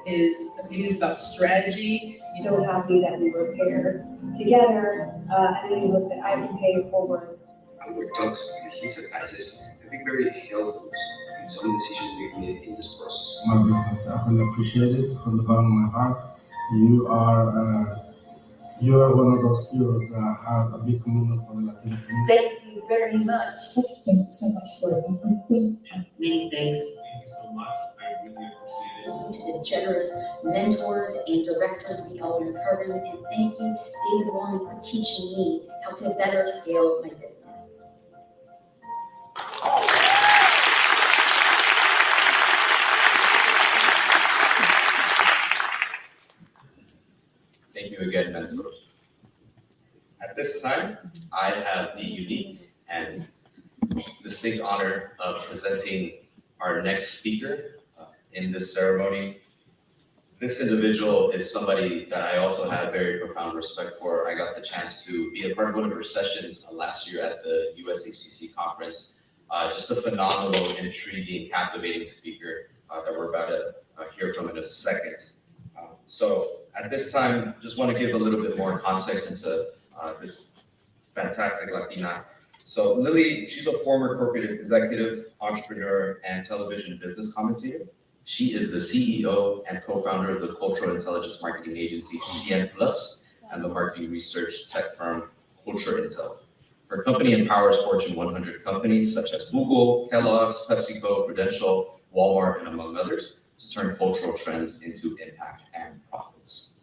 his opinions about strategy. So happy that we were paired together, and I hope that I can pay it forward. I would talk his advices have been very helpful in some decisions we've made in this process. My business staff, I appreciate it from the bottom of my heart. You are one of those heroes that have a big commitment for the Latino community. Thank you very much. Thank you so much for everything. Many thanks. Thank you so much. I really appreciate it. Thank you to the generous mentors and directors of the LBAN program, and thank you, David Walling, for teaching me how to better scale my business. Thank you again, mentors. At this time, I have the unique and distinct honor of presenting our next speaker in this ceremony. This individual is somebody that I also have very profound respect for. I got the chance to be a part of one of her sessions last year at the USHCC conference. Just a phenomenal, intriguing, captivating speaker that we're about to hear from in a second. So at this time, just want to give a little bit more context into this fantastic Latina. So Lily, she's a former corporate executive, entrepreneur, and television business commentator. She is the CEO and co-founder of the cultural intelligence marketing agency CN Plus and the marketing research tech firm Culture Intel. Her company empowers Fortune 100 companies such as Google, Kellogg's, PepsiCo, Prudential, Walmart, and among others, to turn cultural trends into impact and profits.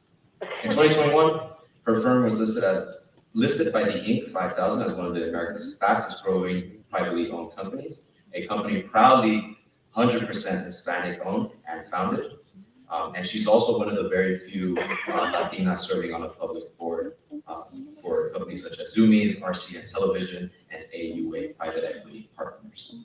In 2021, her firm was listed by the Inc. 5000 as one of the America's fastest growing privately owned companies, a company proudly 100% Hispanic owned and founded. And she's also one of the very few Latinas serving on a public board for companies such as Zoomies, RCN Television, and AUA Private Equity Partners.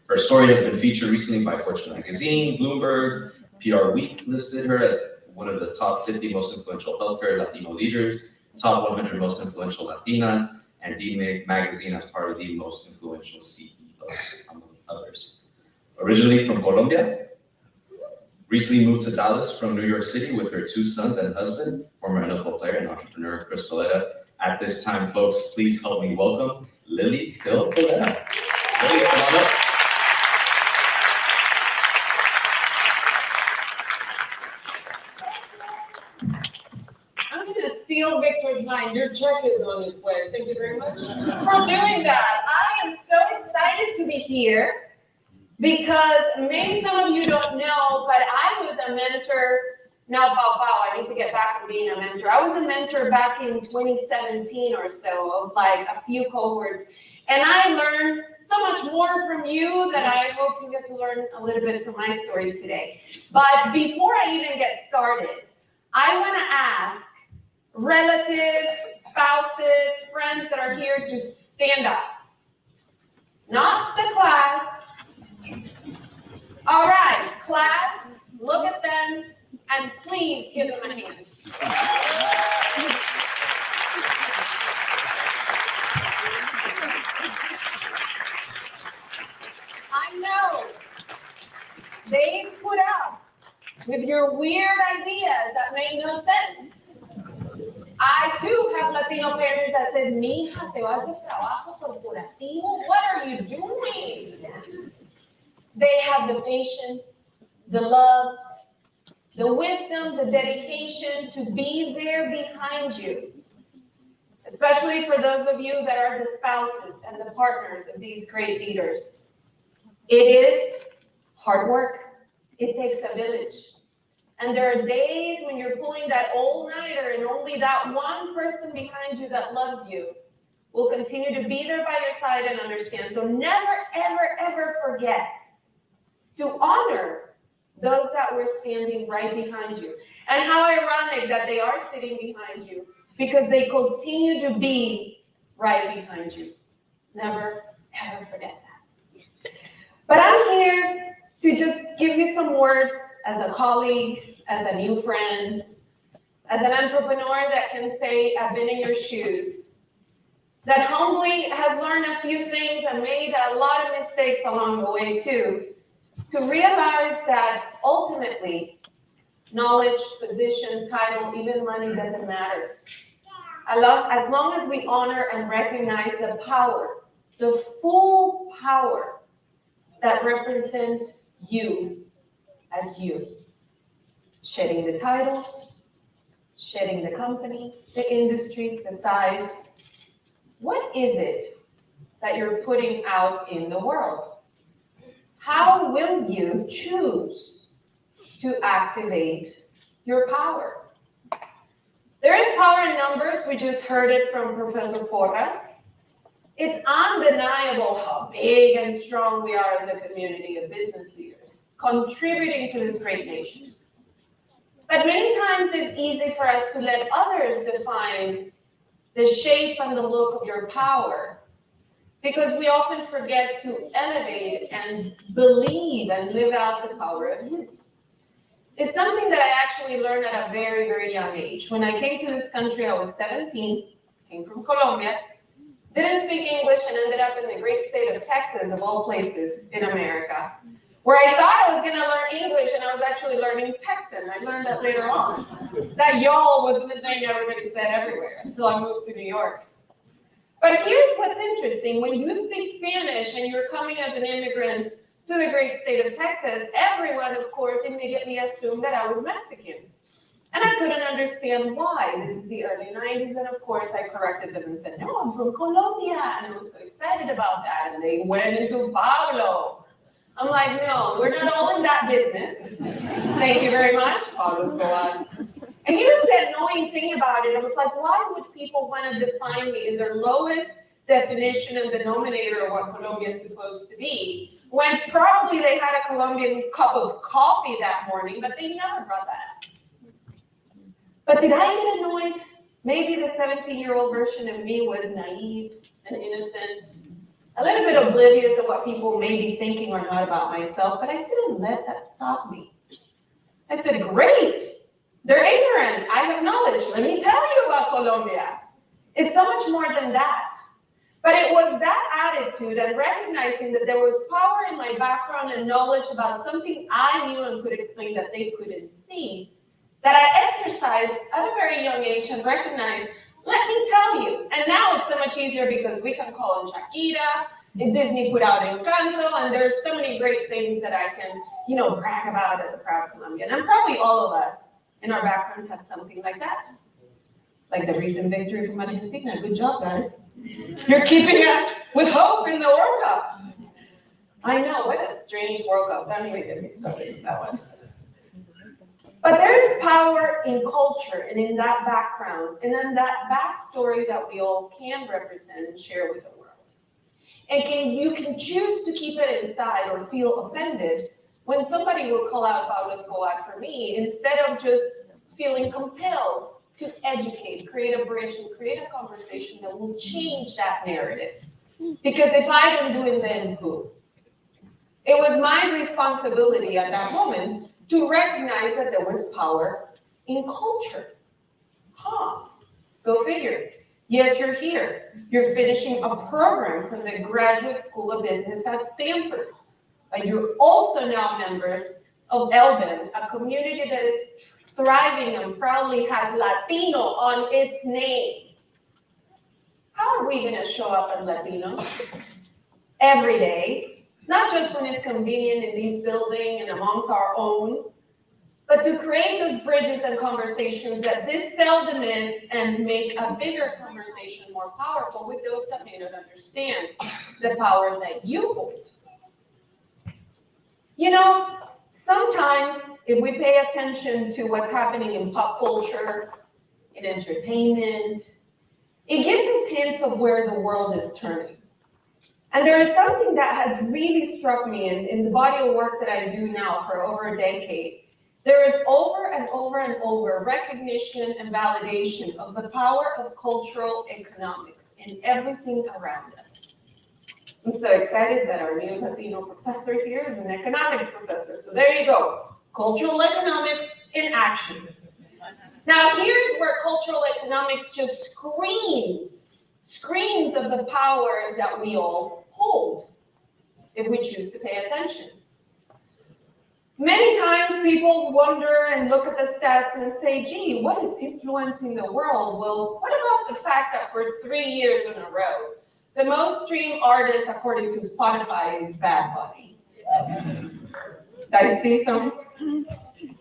Her story has been featured recently by Fortune Magazine, Bloomberg, PR Week listed her as one of the top 50 most influential healthcare Latino leaders, top 100 most influential Latinas, and D Magazine as part of the most influential CEOs, among others. Originally from Colombia, recently moved to Dallas from New York City with her 2 sons and husband, former NFL player and entrepreneur Chris Valletta. At this time, folks, please help me welcome Lily Phil Valletta. Lily, come on up. Steal Victor's line. Your check is on its way. Thank you very much for doing that. I am so excited to be here because maybe some of you don't know, but I was a mentor. Now, I need to get back to being a mentor. I was a mentor back in 2017 or so of like a few cohorts. And I learned so much more from you that I hope you get to learn a little bit from my story today. But before I even get started, I want to ask relatives, spouses, friends that are here to stand up. not the class. All right, class, look at them and please give them a hand. I know they've put up with your weird ideas that make no sense. I too have Latino parents that said, mija, te vas de trabajo corporativo, what are you doing? They have the patience, the love, the wisdom, the dedication to be there behind you. Especially for those of you that are the spouses and the partners of these great leaders. It is hard work. It takes a village. And there are days when you're pulling that all-nighter and only that one person behind you that loves you will continue to be there by your side and understand. So never, ever, ever forget to honor those that were standing right behind you. And how ironic that they are sitting behind you because they continue to be right behind you. Never, ever forget that. But I'm here to just give you some words as a colleague, as a new friend, as an entrepreneur that can say, I've been in your shoes, that humbly has learned a few things and made a lot of mistakes along the way too, to realize that ultimately, knowledge, position, title, even money doesn't matter. As long as we honor and recognize the power, the full power that represents you as you. Shedding the title, shedding the company, the industry, the size. What is it that you're putting out in the world? How will you choose to activate your power? There is power in numbers. We just heard it from Professor Porras. It's undeniable how big and strong we are as a community of business leaders, contributing to this great nation. But many times it's easy for us to let others define the shape and the look of your power, because we often forget to elevate and believe and live out the power of you. It's something that I actually learned at a very, very young age. When I came to this country, I was 17, came from Colombia, didn't speak English, and ended up in the great state of Texas, of all places in America, where I thought I was going to learn English, and I was actually learning Texan. I learned that later on. That y'all wasn't the thing everybody said everywhere until I moved to New York. But here's what's interesting. When you speak Spanish and you're coming as an immigrant to the great state of Texas, everyone, of course, immediately assumed that I was Mexican. And I couldn't understand why. This is the early 90s, and of course I corrected them and said, no, I'm from Colombia. And I was so excited about that. And they went into Pablo. I'm like, no, we're not all in that business. Thank you very much. Pablo's go on. And here's the annoying thing about it. I was like, why would people want to define me in their lowest definition and denominator of what Colombia is supposed to be, when probably they had a Colombian cup of coffee that morning, but they never brought that. But did I get annoyed? Maybe the 17-year-old version of me was naive and innocent, a little bit oblivious of what people may be thinking or not about myself, but I didn't let that stop me. I said, great, they're ignorant. I have knowledge. Let me tell you about Colombia. It's so much more than that. But it was that attitude and recognizing that there was power in my background and knowledge about something I knew and could explain that they couldn't see, that I exercised at a very young age and recognized, let me tell you. And now it's so much easier because we can call on Shakira, Disney put out Encanto, and there's so many great things that I can, brag about as a proud Colombian. And probably all of us in our backgrounds have something like that. Like the recent victory from Argentina. Good job, guys. You're keeping us with hope in the World Cup. I know, what a strange World Cup. Don't even get me started with that one. But there's power in culture and in that background and in that backstory that we all can represent and share with the world. And you can choose to keep it inside or feel offended when somebody will call out Pablo's go out for me, instead of just feeling compelled to educate, create a bridge, and create a conversation that will change that narrative. Because if I don't do it, then who? It was my responsibility at that moment to recognize that there was power in culture. Go figure. Yes, you're here. You're finishing a program from the Graduate School of Business at Stanford. But you're also now members of LBAN, a community that is thriving and proudly has Latino on its name. How are we gonna show up as Latinos? Every day, not just when it's convenient in these buildings and amongst our own, but to create those bridges and conversations that dispel the myths and make a bigger conversation more powerful with those that may not understand the power that you hold. You know, sometimes if we pay attention to what's happening in pop culture, in entertainment, it gives us hints of where the world is turning. And there is something that has really struck me in the body of work that I do now for over a decade. There is over and over and over recognition and validation of the power of cultural economics in everything around us. I'm so excited that our new Latino professor here is an economics professor. So there you go, cultural economics in action. Now here's where cultural economics just screams of the power that we all hold if we choose to pay attention. Many times people wonder and look at the stats and say, gee, what is influencing the world? Well, what about the fact that for 3 years in a row, the most streamed artist according to Spotify is Bad Bunny? I see some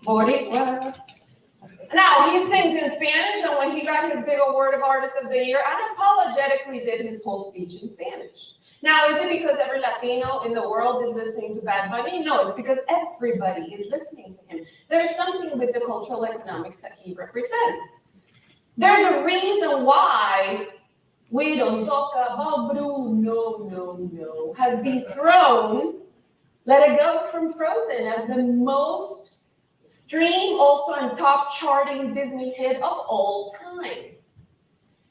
Boricuas. Now, he sings in Spanish, and when he got his big award of Artist of the Year, unapologetically did his whole speech in Spanish. Now, is it because every Latino in the world is listening to Bad Bunny? No, it's because everybody is listening to him. There's something with the cultural economics that he represents. There's a reason why We Don't Talk About Bruno, has dethroned Let It Go from Frozen as the most streamed, also and top charting Disney hit of all time.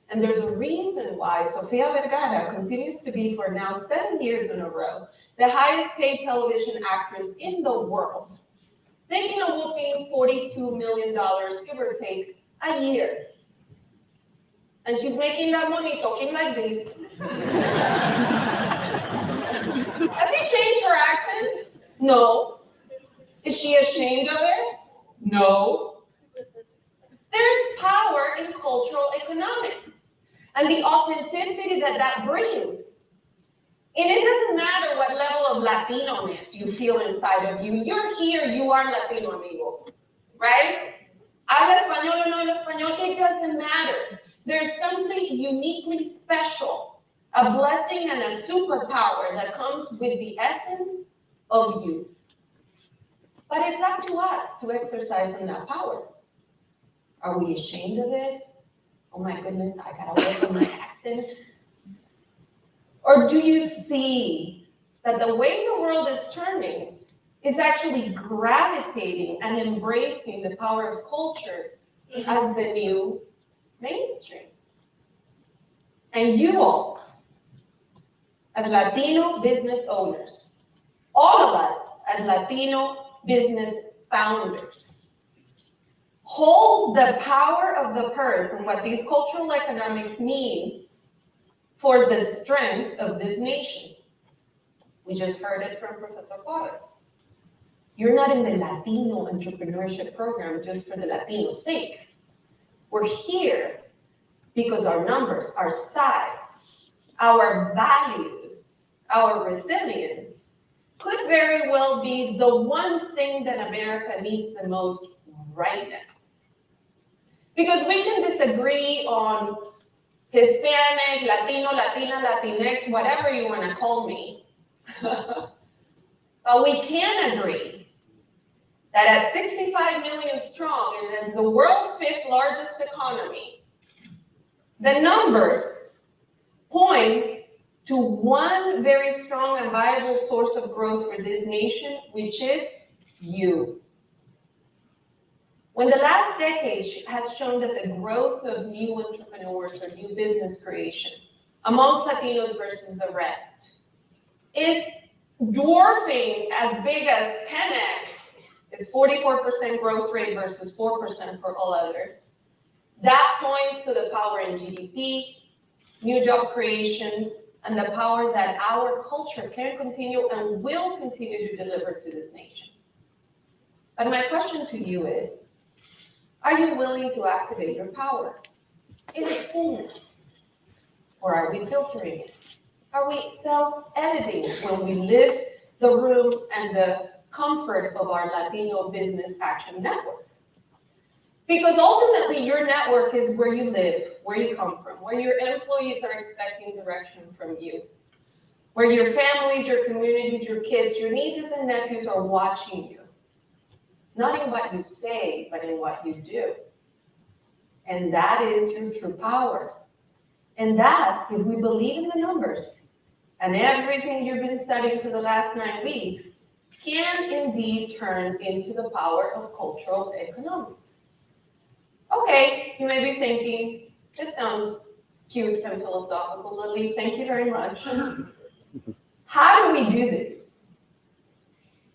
And there's a reason why Sofia Vergara continues to be, for now 7 years in a row, the highest paid television actress in the world, making a whopping $42 million, give or take, a year. And she's making that money talking like this. Has she changed her accent? No. Is she ashamed of it? No. There's power in cultural economics and the authenticity that that brings. And it doesn't matter what level of Latino-ness you feel inside of you. You're here, you are Latino, amigo, right? Habla español o no habla español, it doesn't matter. There's something uniquely special, a blessing and a superpower that comes with the essence of you. But it's up to us to exercise in that power. Are we ashamed of it? Oh my goodness, I gotta work on my accent. Or do you see that the way the world is turning is actually gravitating and embracing the power of culture as the new mainstream? And you all, as Latino business owners, all of us as Latino business founders, hold the power of the purse and what these cultural economics mean for the strength of this nation. We just heard it from Professor Juarez. You're not in the Latino entrepreneurship program just for the Latino sake. We're here because our numbers, our size, our values, our resilience could very well be the one thing that America needs the most right now. Because we can disagree on Hispanic, Latino, Latina, Latinx, whatever you want to call me. But we can agree that at 65 million strong and as the world's 5th largest economy, the numbers point to one very strong and viable source of growth for this nation, which is you. When the last decade has shown that the growth of new entrepreneurs or new business creation amongst Latinos versus the rest is dwarfing as big as 10x, is 44% growth rate versus 4% for all others. That points to the power in GDP, new job creation, and the power that our culture can continue and will continue to deliver to this nation. But my question to you is, are you willing to activate your power in its fullness? Or are we filtering it? Are we self-editing when we live the room and the comfort of our Latino Business Action Network? Because ultimately, your network is where you live, where you come from, where your employees are expecting direction from you, where your families, your communities, your kids, your nieces and nephews are watching you. Not in what you say, but in what you do. And that is your true power. And that, if we believe in the numbers and everything you've been studying for the last 9 weeks, can indeed turn into the power of cultural economics. Okay, you may be thinking, this sounds cute and philosophical, Lily, thank you very much. How do we do this?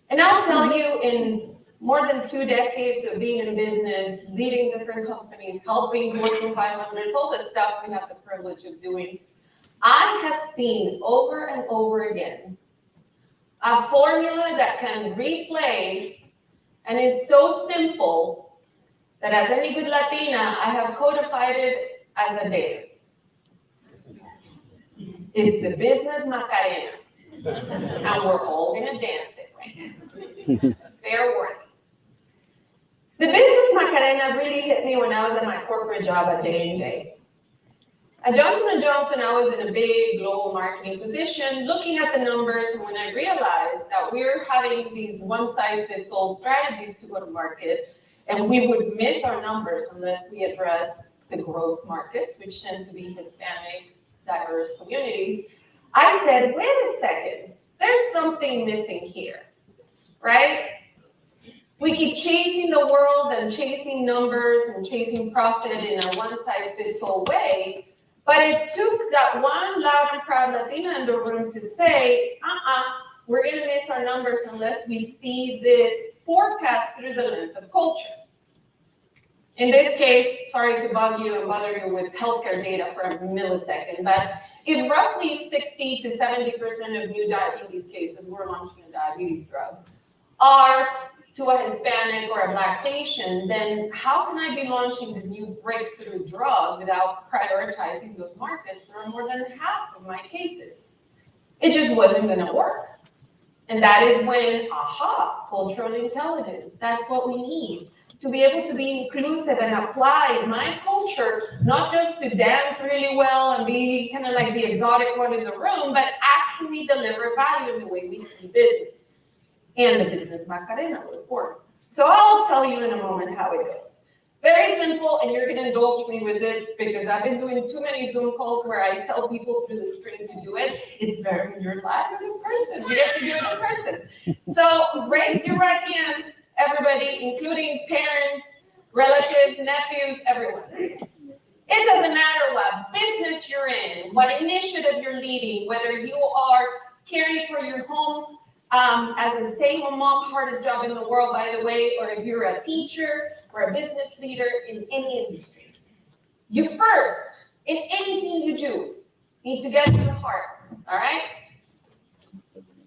And I'll tell you, in more than 2 decades of being in business, leading different companies, helping Fortune 500s, all the stuff we have the privilege of doing, I have seen over and over again a formula that can replay and is so simple that as any good Latina, I have codified it as a dance. It's the business Macarena. And we're all gonna dance it right now. Fair warning. The business Macarena really hit me when I was at my corporate job at J&J. At Johnson & Johnson, I was in a big global marketing position, looking at the numbers, and when I realized that we were having these one-size-fits-all strategies to go to market, and we would miss our numbers unless we address the growth markets, which tend to be Hispanic, diverse communities, I said, wait a second, there's something missing here, right? We keep chasing the world and chasing numbers and chasing profit in a one-size-fits-all way, but it took that one loud and proud Latina in the room to say, we're gonna miss our numbers unless we see this forecast through the lens of culture. In this case, sorry to bug you and bother you with healthcare data for a millisecond, but if roughly 60 to 70% of new diabetes cases, we're launching a diabetes drug, are to a Hispanic or a Black patient, then how can I be launching this new breakthrough drug without prioritizing those markets that are more than half of my cases? It just wasn't gonna work. And that is when, cultural intelligence, that's what we need to be able to be inclusive and apply my culture, not just to dance really well and be kind of like the exotic one in the room, but actually deliver value in the way we see business. And the business Macarena was born. So I'll tell you in a moment how it goes. Very simple, and you're gonna indulge me with it because I've been doing too many Zoom calls where I tell people through the screen to do it. It's very, when you're live and in person, you have to do it in person. So raise your right hand, everybody, including parents, relatives, nephews, everyone. It doesn't matter what business you're in, what initiative you're leading, whether you are caring for your home, as a stay-home mom, hardest job in the world, by the way, or if you're a teacher or a business leader in any industry. You first, in anything you do, need to get to the heart, all right?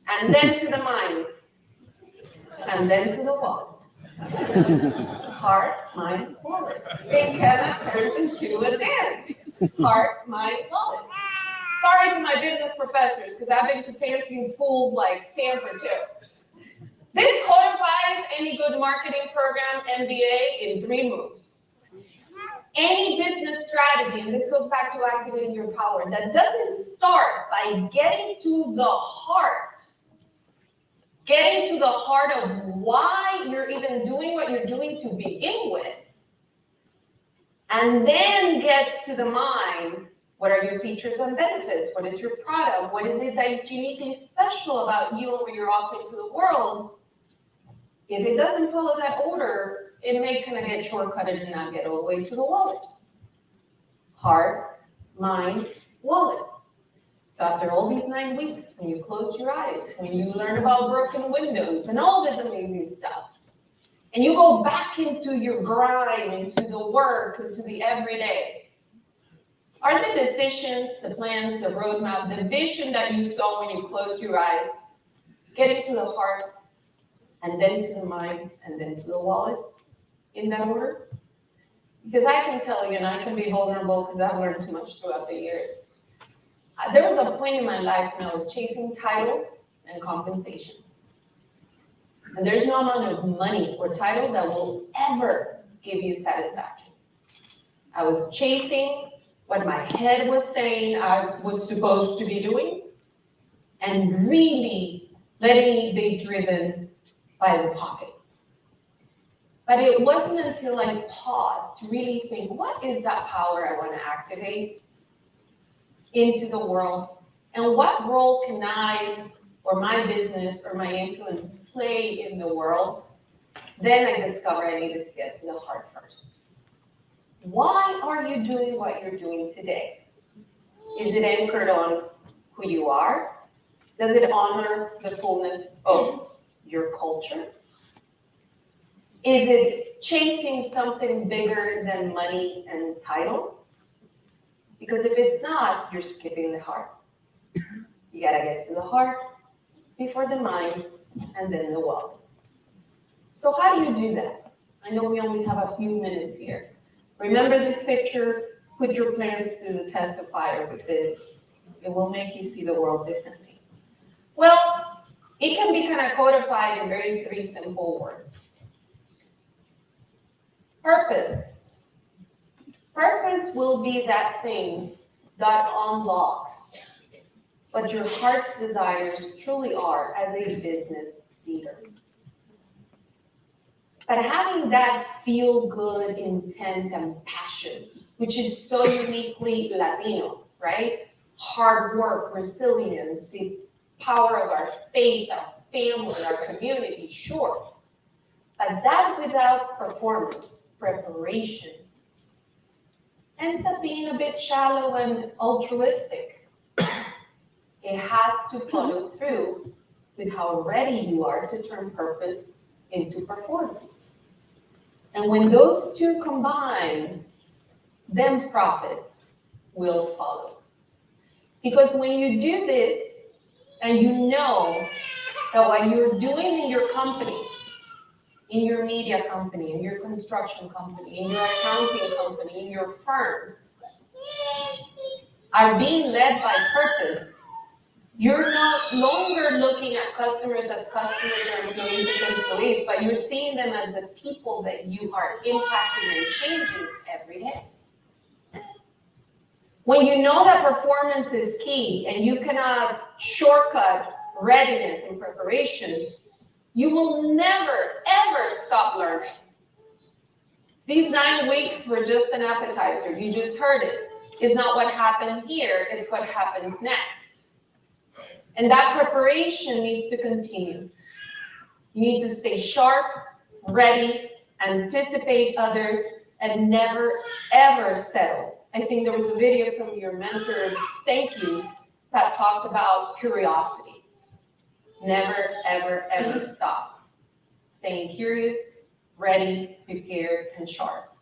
And then to the mind, and then to the wallet. Heart, mind, wallet. It kind of turns into a dance. Heart, mind, wallet. Sorry to my business professors, because I've been to fancy schools like Stanford too. This codifies any good marketing program MBA in 3 moves. Any business strategy, and this goes back to activating your power, that doesn't start by getting to the heart of why you're even doing what you're doing to begin with, and then gets to the mind. What are your features and benefits? What is your product? What is it that is uniquely special about you and what you're offering to the world? If it doesn't follow that order, it may kind of get shortcutted and not get all the way to the wallet. Heart, mind, wallet. So after all these 9 weeks, when you close your eyes, when you learn about broken windows and all this amazing stuff, and you go back into your grind, into the work, into the everyday, are the decisions, the plans, the roadmap, the vision that you saw when you closed your eyes, getting to the heart, and then to the mind, and then to the wallet, in that order? Because I can tell you, and I can be vulnerable because I've learned too much throughout the years. There was a point in my life when I was chasing title and compensation. And there's no amount of money or title that will ever give you satisfaction. I was chasing what my head was saying I was supposed to be doing, and really letting me be driven by the pocket. But it wasn't until I paused to really think, what is that power I want to activate into the world? And what role can I, or my business, or my influence play in the world? Then I discovered I needed to get to the heart first. Why are you doing what you're doing today? Is it anchored on who you are? Does it honor the fullness of your culture? Is it chasing something bigger than money and title? Because if it's not, you're skipping the heart. You gotta get to the heart before the mind and then the wallet. So how do you do that? I know we only have a few minutes here. Remember this picture, put your plans through the test of fire with this. It will make you see the world differently. Well, it can be kind of codified in very 3 simple words. Purpose. Purpose will be that thing that unlocks what your heart's desires truly are as a business leader. But having that feel-good intent and passion, which is so uniquely Latino, right? Hard work, resilience, the power of our faith, our family, our community, sure. But that without performance, preparation, ends up being a bit shallow and altruistic. It has to follow through with how ready you are to turn purpose into performance. And when those two combine, then profits will follow. Because when you do this, and you know that what you're doing in your companies, in your media company, in your construction company, in your accounting company, in your firms, are being led by purpose, you're no longer looking at customers as customers or employees as employees, but you're seeing them as the people that you are impacting and changing every day. When you know that performance is key and you cannot shortcut readiness and preparation, you will never, ever stop learning. These 9 weeks were just an appetizer. You just heard it. It's not what happened here, it's what happens next. And that preparation needs to continue. You need to stay sharp, ready, anticipate others, and never, ever settle. I think there was a video from your mentor, thank yous, that talked about curiosity. Never, ever, ever stop. Staying curious, ready, prepared, and sharp.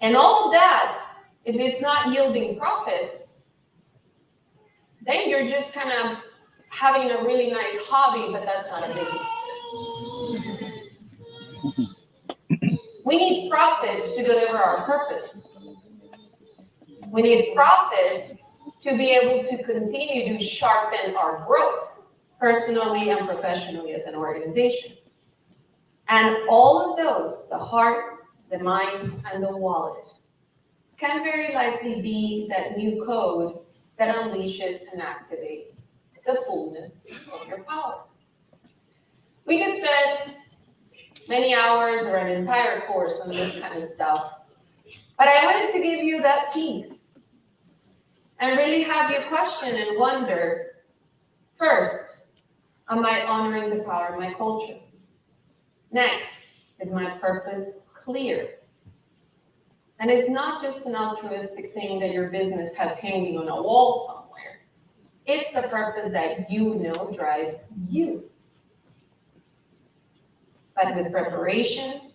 And all of that, if it's not yielding profits, then you're just kind of having a really nice hobby, but that's not a business. We need profits to deliver our purpose. We need profits to be able to continue to sharpen our growth, personally and professionally as an organization. And all of those, the heart, the mind, and the wallet, can very likely be that new code that unleashes and activates the fullness of your power. We could spend many hours or an entire course on this kind of stuff, but I wanted to give you that tease and really have you question and wonder, first, am I honoring the power of my culture? Next, is my purpose clear? And it's not just an altruistic thing that your business has hanging on a wall somewhere. It's the purpose that you know drives you. But with preparation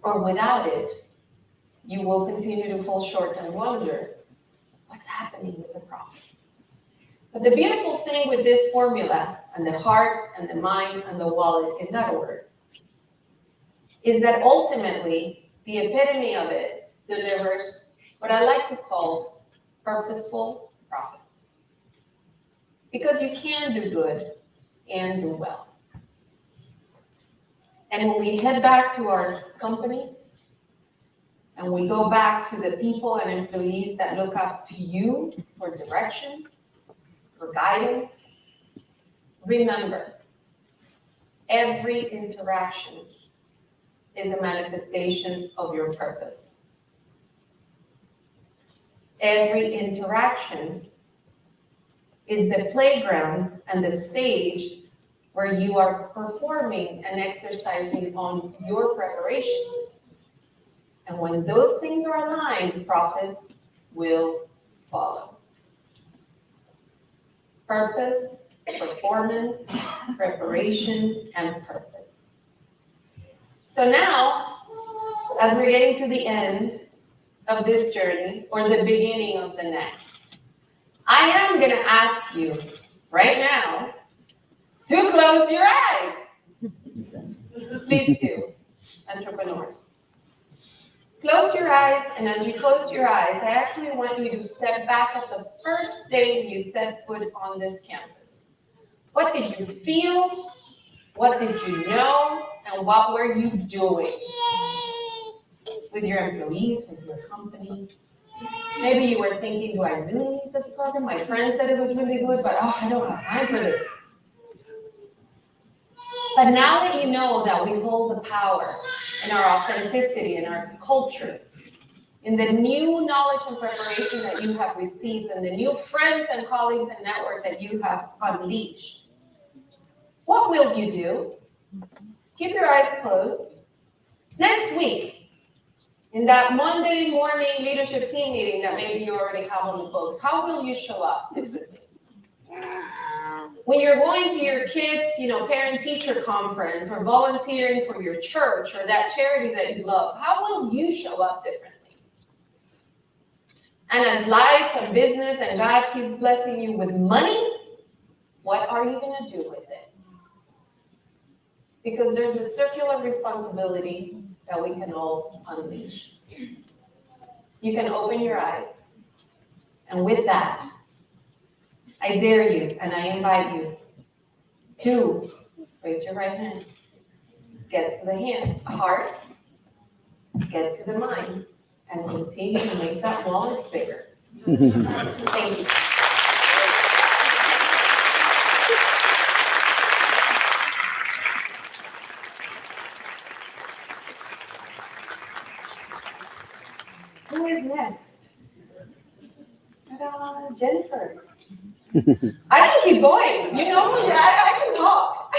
or without it, you will continue to fall short and wonder what's happening with the profits. But the beautiful thing with this formula, and the heart and the mind and the wallet in that order, is that ultimately the epitome of it delivers what I like to call purposeful profits. Because you can do good and do well. And when we head back to our companies, and we go back to the people and employees that look up to you for direction, for guidance, remember, every interaction is a manifestation of your purpose. Every interaction is the playground and the stage where you are performing and exercising on your preparation. And when those things are aligned, profits will follow. Purpose, performance, preparation, and purpose. So now, as we're getting to the end of this journey, or the beginning of the next, I am going to ask you right now to close your eyes. Please do, entrepreneurs. Close your eyes, and as you close your eyes, I actually want you to step back at the first day you set foot on this campus. What did you feel? What did you know? And what were you doing with your employees, with your company? Maybe you were thinking, do I really need this program? My friend said it was really good, but I don't have time for this. But now that you know that we hold the power in our authenticity, in our culture, in the new knowledge and preparation that you have received, and the new friends and colleagues and network that you have unleashed, what will you do? Keep your eyes closed. Next week, in that Monday morning leadership team meeting that maybe you already have on the books, how will you show up differently? When you're going to your kids', parent-teacher conference, or volunteering for your church or that charity that you love, how will you show up differently? And as life and business and God keeps blessing you with money, what are you going to do with it? Because there's a circular responsibility that we can all unleash. You can open your eyes. And with that, I dare you and I invite you to raise your right hand. Get to the heart, get to the mind, and continue to make that wallet bigger. Thank you. Who is next? Jennifer. I can keep going. I can talk.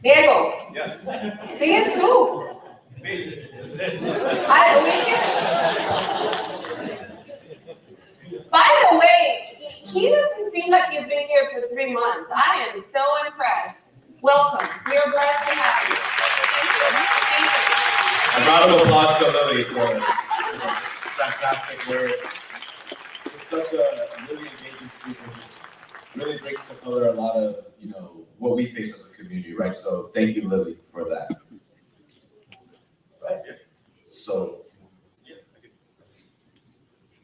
Diego. Yes. ¿Sigues tú? Me. By the way, he doesn't seem like he's been here for 3 months. I am so impressed. Welcome. We are blessed to have you. A round of applause to Lily for fantastic words. It's such a really engaging speaker. Really brings to color a lot of, what we face as a community, right? So thank you, Lily, for that. Right. So.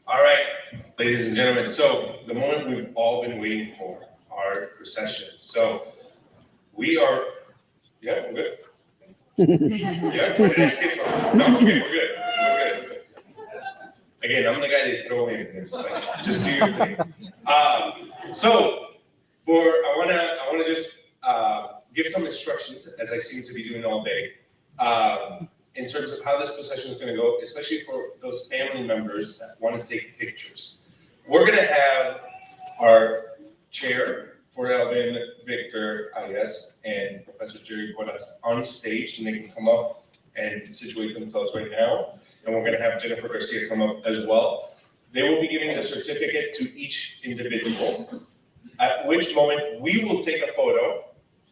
All right, ladies and gentlemen. So the moment we've all been waiting for, our procession. So we are, we're good. Yeah, did I skip something? No, okay, we're good. We're good. Again, I'm the guy they throw in there. Just do your thing. So I wanna just give some instructions, as I seem to be doing all day, in terms of how this procession is gonna go, especially for those family members that want to take pictures. We're gonna have our chair for LBAN, Victor, Arias, and Professor Jerry Boras on stage, and they can come up and situate themselves right now. And we're gonna have Jennifer Garcia come up as well. They will be giving the certificate to each individual, at which moment we will take a photo,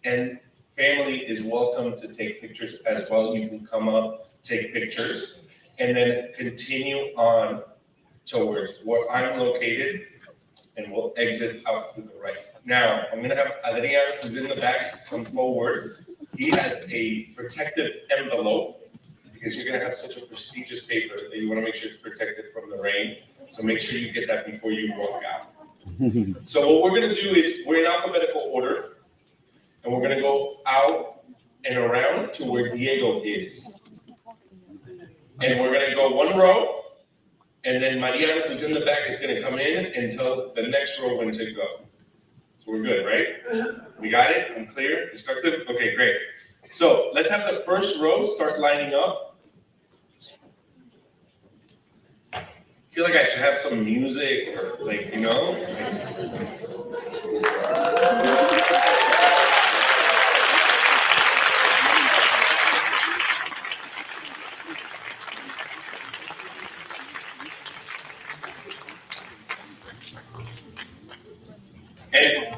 and family is welcome to take pictures as well. You can come up, take pictures, and then continue on towards where I'm located, and we'll exit out to the right. Now, I'm gonna have Adrian, who's in the back, come forward. He has a protective envelope, because you're gonna have such a prestigious paper that you wanna make sure it's protected from the rain. So make sure you get that before you walk out. So what we're gonna do is, we're in alphabetical order, and we're gonna go out and around to where Diego is. And we're gonna go one row, and then Mariana, who's in the back, is gonna come in and tell the next row when to go. So we're good, right? We got it? I'm clear? Instructive? Okay, great. So let's have the first row start lining up. I feel like I should have some music or like, you know?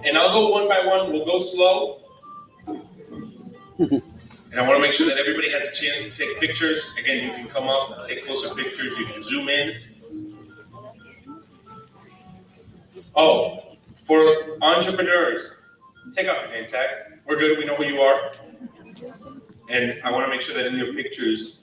And I'll go one by one, we'll go slow. And I want to make sure that everybody has a chance to take pictures. Again, you can come up and take closer pictures, you can zoom in. Oh, for entrepreneurs, take off your name tags. We're good, we know who you are. And I want to make sure that in your pictures,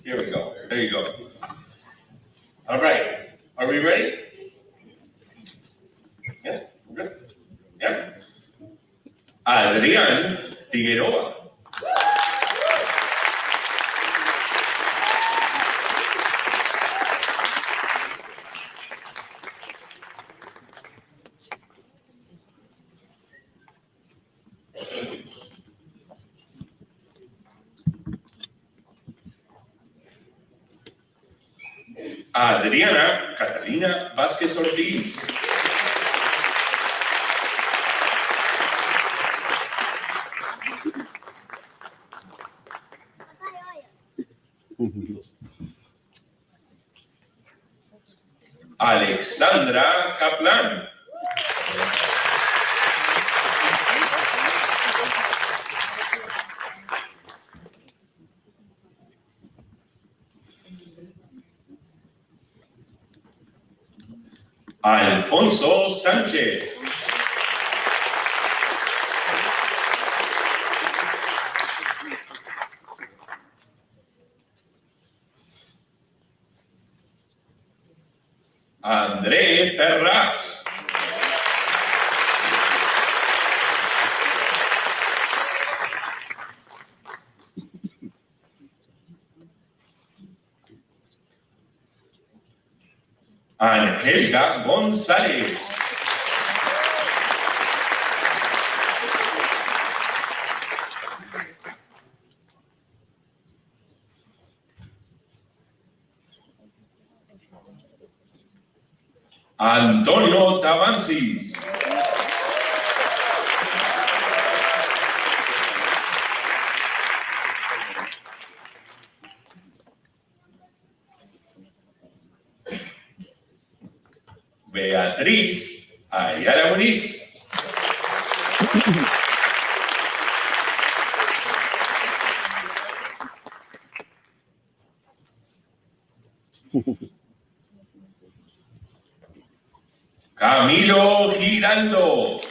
here we go, there you go. All right, are we ready? Yeah, we're good. Yeah. Adrián Figueroa. Adriana Catalina Vázquez Ortiz. Alexandra Kaplan. Alfonso Sánchez. André Ferraz. Angélica González. Antonio Tavancis. Beatriz Ayala Muniz. Camilo Giraldo.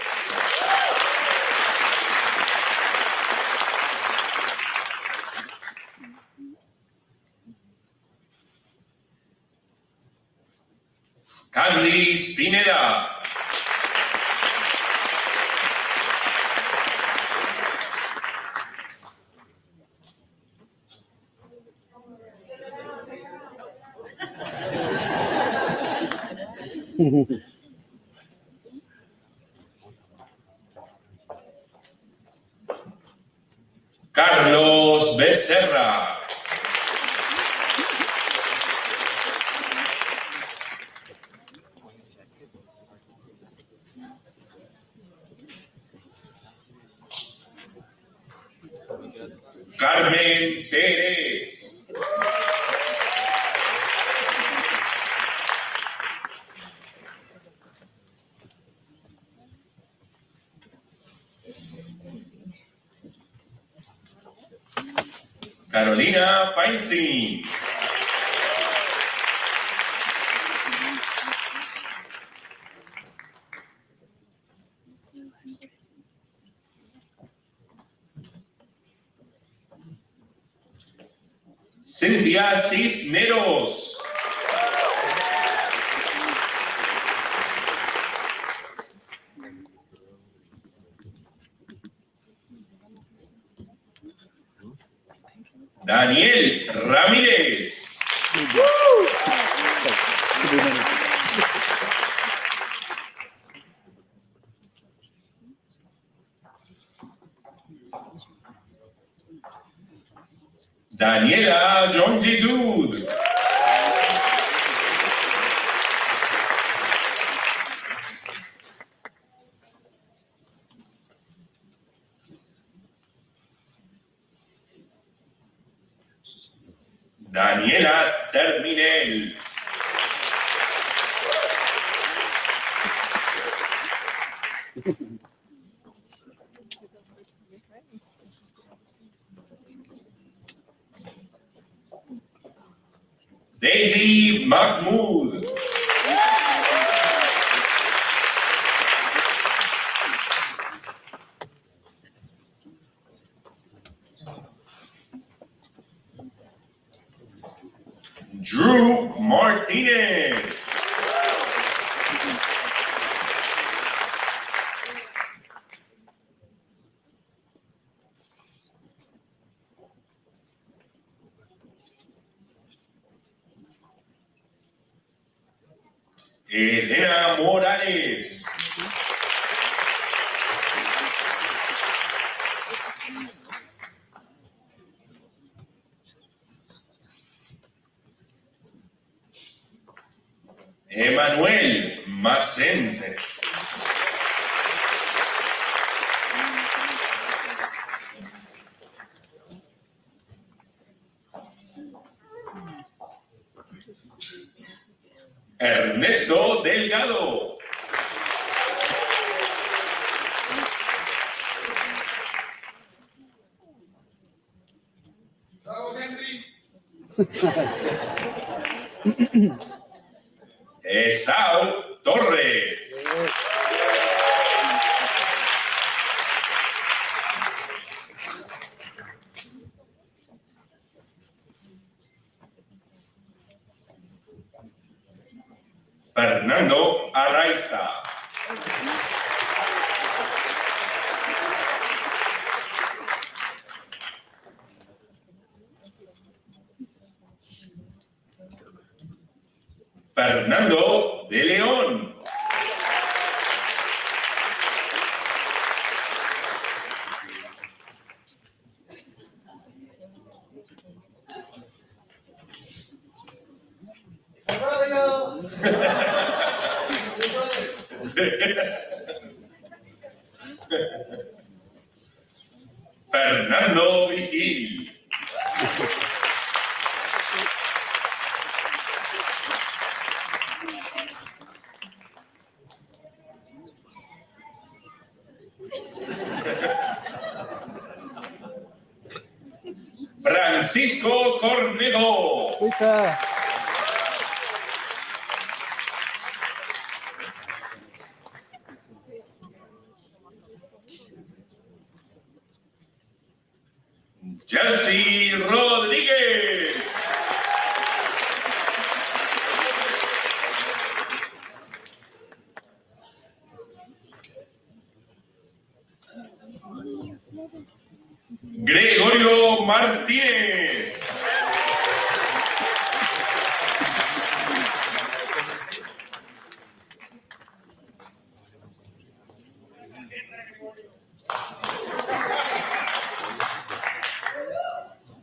Candice Pineda. Carlos Becerra. Carmen Pérez. Carolina Feinstein. Cintia Cisneros. Daniel Ramírez. Daniela Jongitud. Daniela Terminel. Daisy Mahmoud. Drew Martinez. Elena Morales. Emanuel Macenses. Ernesto Delgado. Esau Torres. Fernando Araiza. Fernando de León. Fernando Vigil. Francisco Cornejo. Chelsea Rodríguez. Gregorio Martínez.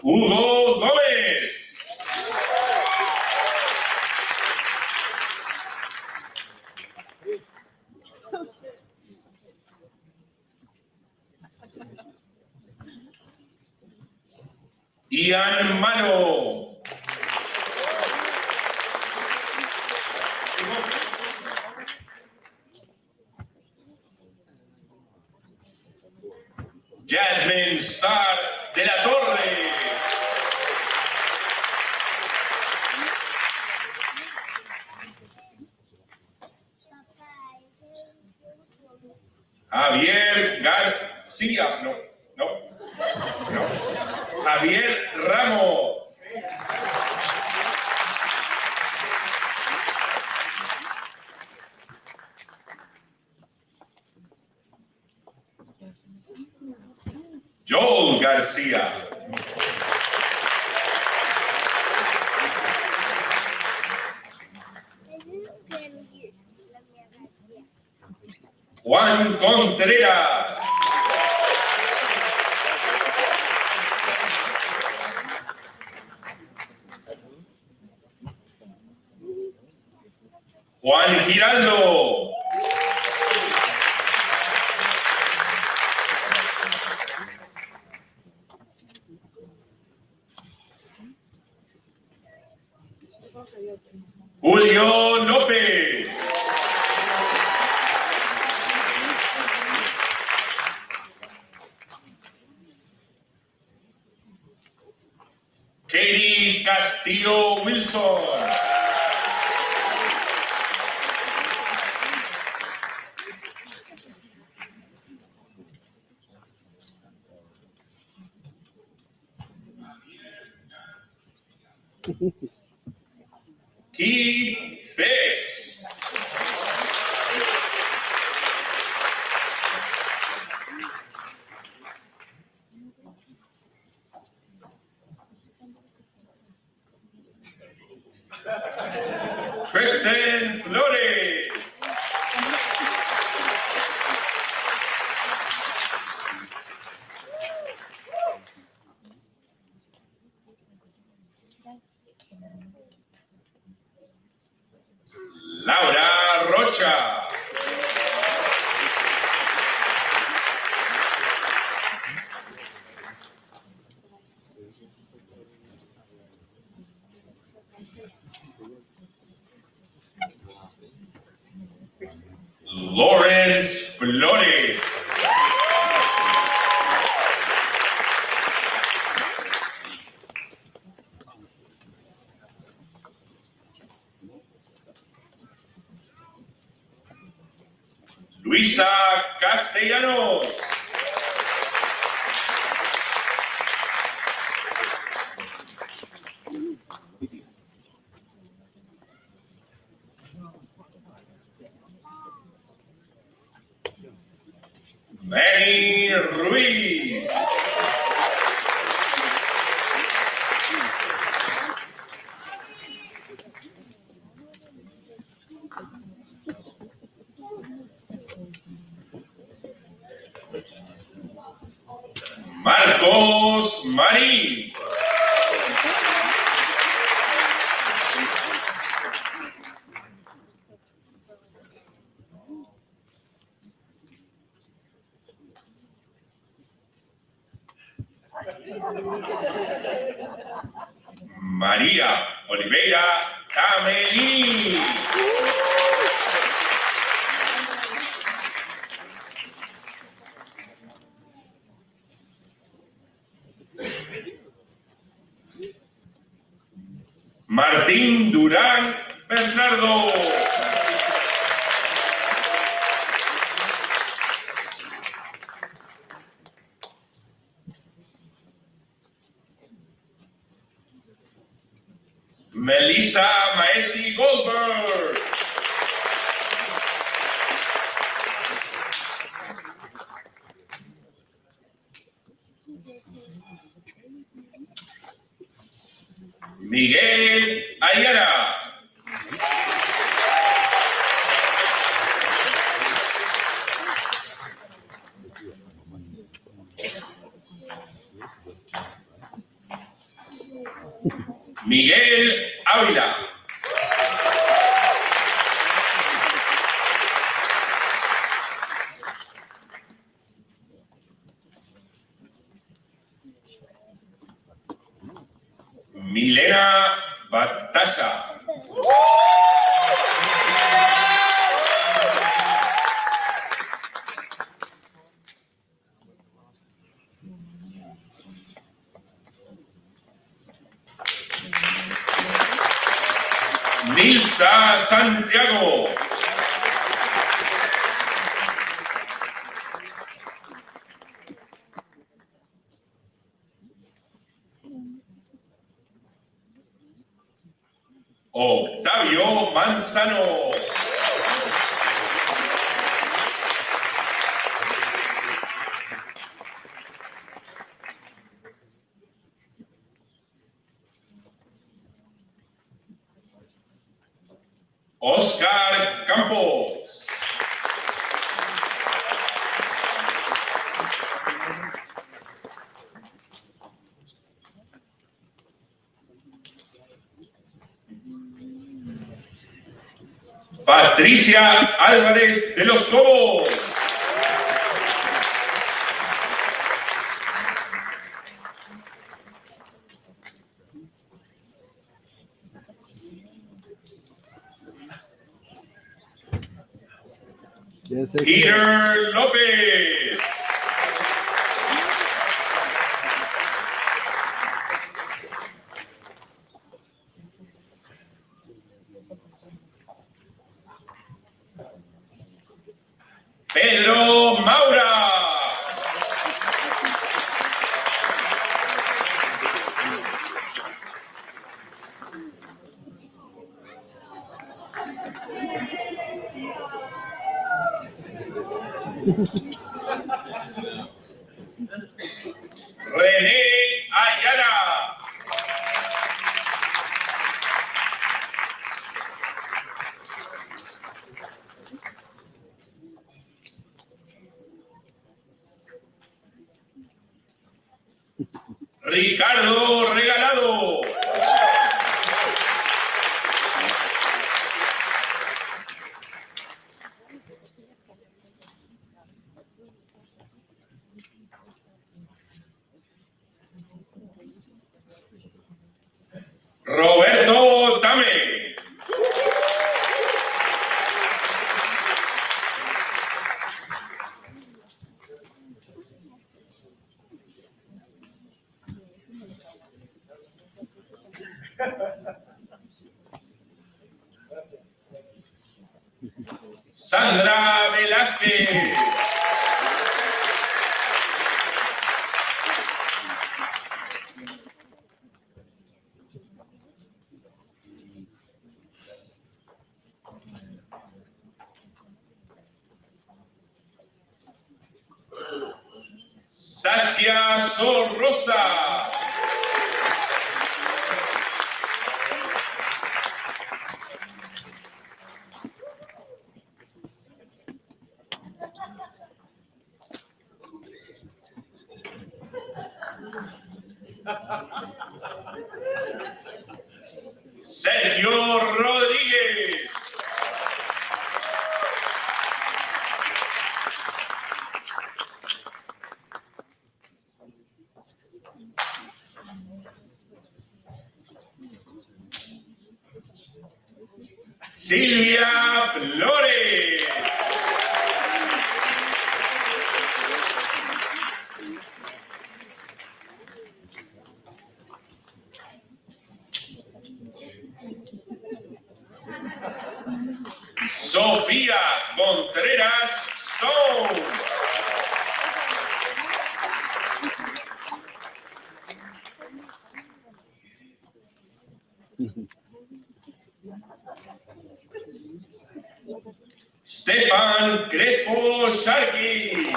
Hugo Gómez. Ian Mano. Jasmine Star de la Torre. Javier García, no. Javier Ramos. Joel García. Juan Contreras. Juan Giraldo. Julio López. Katie Castillo Wilson. Keith Fix. Kristen Flores. Laura Rocha. Lawrence Flores. Luisa Castellanos. Manny Ruiz. Marcos Marín. María Oliveira Camelí. Martín Durán Bernardo. Melissa Maesi Goldberg. Miguel Ayala. Miguel Ávila. Santiago. Octavio Manzano. Oscar Campos. Patricia Álvarez de los Cobos. Peter López. Pedro Maura. René Ayala. Ricardo Regalado. Roberto Tame. Sandra Velázquez. Saskia Sorrosa. Sergio Rodríguez. Silvia Flores. Sofía Contreras Stone. Stefan Crespo Sharkey.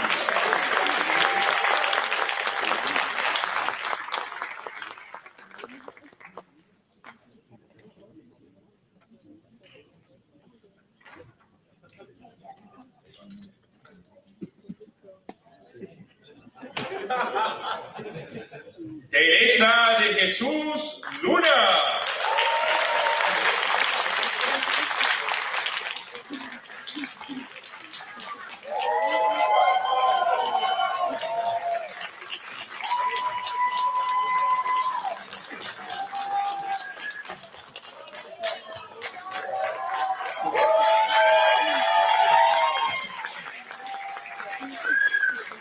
Teresa de Jesús Luna.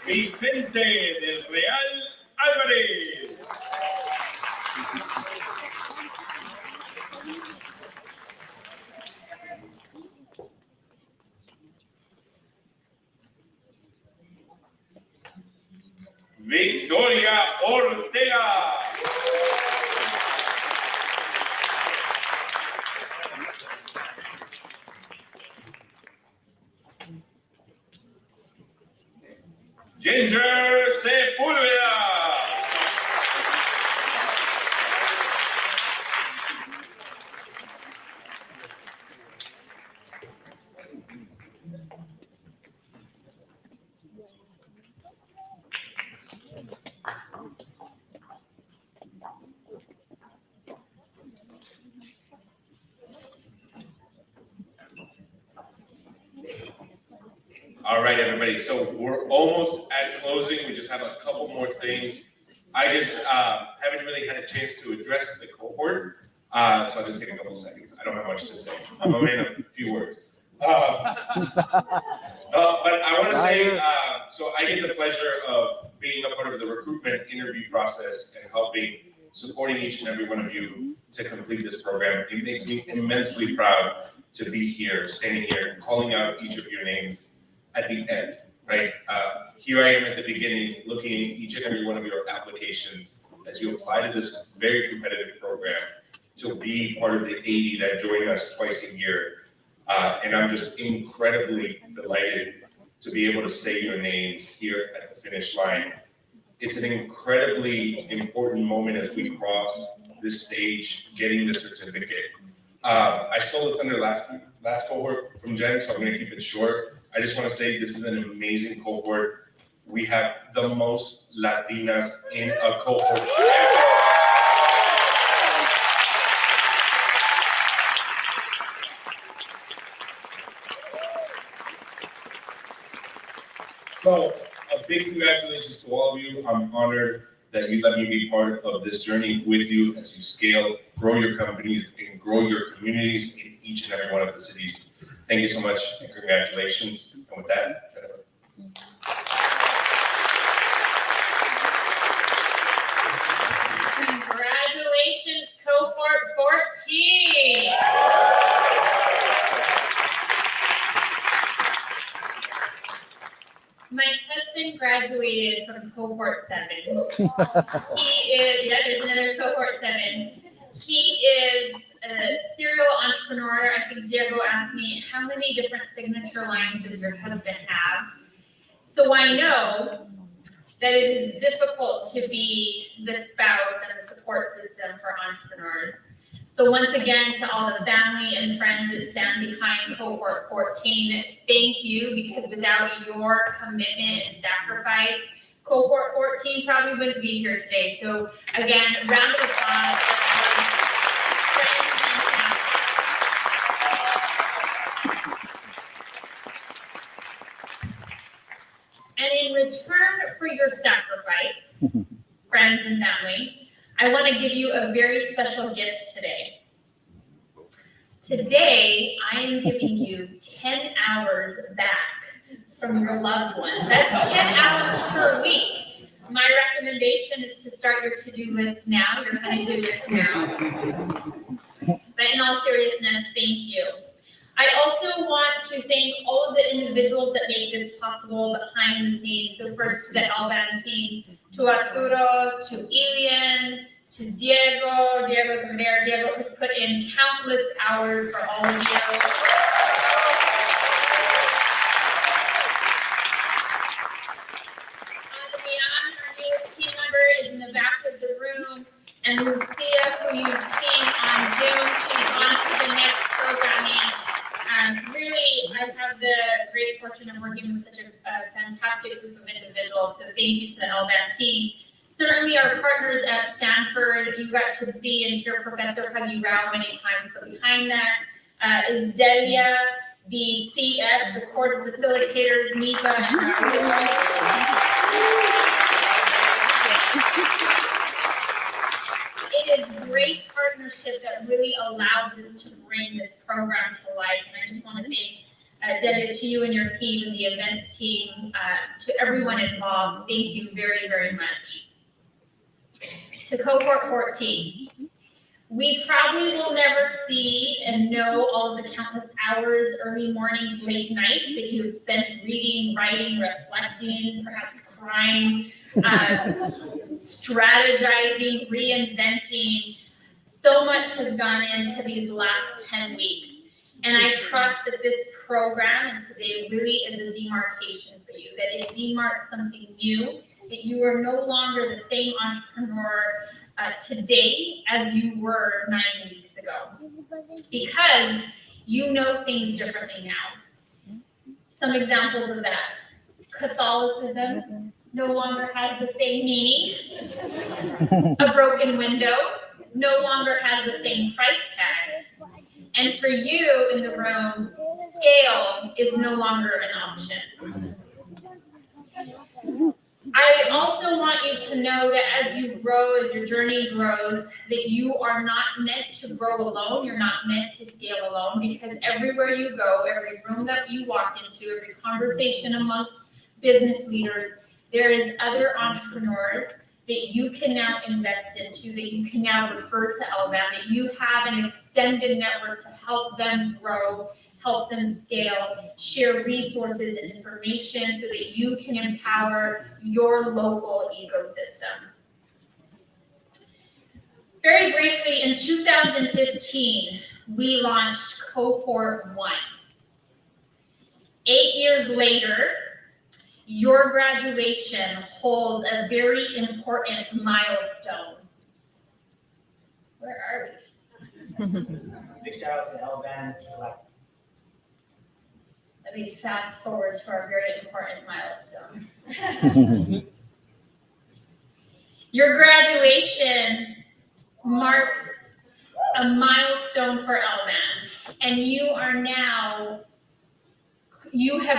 Vicente del Real Álvarez. Victoria Ortega. Ginger Sepulveda. All right, everybody, so we're almost at closing. We just have a couple more things. I just haven't really had a chance to address the cohort, so I'll just take a couple seconds. I don't have much to say. I'm a man of a few words. But I want to say, so I get the pleasure of being a part of the recruitment interview process and supporting each and every one of you to complete this program. It makes me immensely proud to be here, standing here, calling out each of your names at the end, right? Here I am at the beginning, looking at each and every one of your applications as you apply to this very competitive program to be part of the 80 that join us twice a year. And I'm just incredibly delighted to be able to say your names here at the finish line. It's an incredibly important moment as we cross this stage, getting the certificate. I stole the thunder last cohort from Jen, so I'm gonna keep it short. I just wanna say this is an amazing cohort. We have the most Latinas in a cohort ever. So a big congratulations to all of you. I'm honored that you let me be part of this journey with you as you scale, grow your companies, and grow your communities in each and every one of the cities. Thank you so much and congratulations. And with that, Congratulations, cohort 14. My husband graduated from cohort 7. There's another cohort 7. He is a serial entrepreneur. I think Diego asked me, how many different signature lines does your husband have? So I know that it is difficult to be the spouse and the support system for entrepreneurs. So once again, to all the family and friends that stand behind cohort 14, thank you, because without your commitment and sacrifice, cohort 14 probably wouldn't be here today. So again, round of applause for our friends and family. And in return for your sacrifice, friends and family, I want to give you a very special gift today. Today, I am giving you 10 hours back from your loved ones. That's 10 hours per week. My recommendation is to start your to-do list now, your honey-do list now. But in all seriousness, thank you. I also want to thank all of the individuals that make this possible behind the scenes. So first to the LBAN team, to Arturo, to Elian, to Diego. Diego's over there. Diego has put in countless hours for all of you. Adrian, our newest team member, is in the back of the room. And Lucia, who you've seen on Zoom, she's on to the next programming. Really, I have the great fortune of working with such a fantastic group of individuals. So thank you to the LBAN team. Certainly our partners at Stanford, you got to see and hear Professor Huggy Rao many times. So behind that is Delia, the CS, the course facilitators, Nipa, and Raul. It is great partnership that really allows us to bring this program to life. And I just want to thank Delia, to you and your team and the events team, to everyone involved. Thank you very, very much. To cohort 14, we probably will never see and know all of the countless hours, early mornings, late nights that you have spent reading, writing, reflecting, perhaps trying, strategizing, reinventing. So much has gone into these last 10 weeks. And I trust that this program and today really is a demarcation for you, that it demarks something new, that you are no longer the same entrepreneur today as you were 9 weeks ago, because you know things differently now. Some examples of that: Catholicism no longer has the same meaning. A broken window no longer has the same price tag. And for you in the room, scale is no longer an option. I also want you to know that as you grow, as your journey grows, that you are not meant to grow alone. You're not meant to scale alone, because everywhere you go, every room that you walk into, every conversation amongst business leaders, there is other entrepreneurs that you can now invest into, that you can now refer to LBAN, that you have an extended network to help them grow, help them scale, share resources and information so that you can empower your local ecosystem. Very briefly, in 2015, we launched Cohort 1. 8 years later, your graduation holds a very important milestone. Where are we? Big shout out to LBAN. Let me fast forward to our very important milestone. Your graduation marks a milestone for LBAN, and you have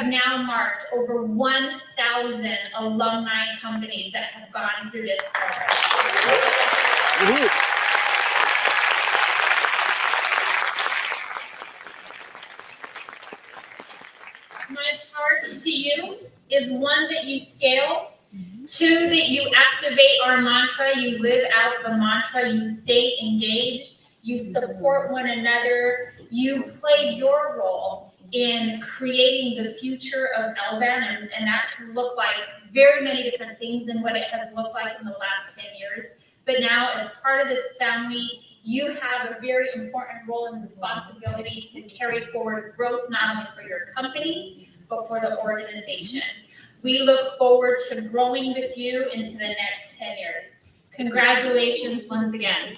now marked over 1,000 alumni companies that have gone through this program. My charge to you is, one, that you scale, 2, that you activate our mantra, you live out the mantra, you stay engaged, you support one another, you play your role in creating the future of LBAN, and that can look like very many different things than what it has looked like in the last 10 years. But now, as part of this family, you have a very important role and responsibility to carry forward growth, not only for your company, but for the organization. We look forward to growing with you into the next 10 years. Congratulations once again.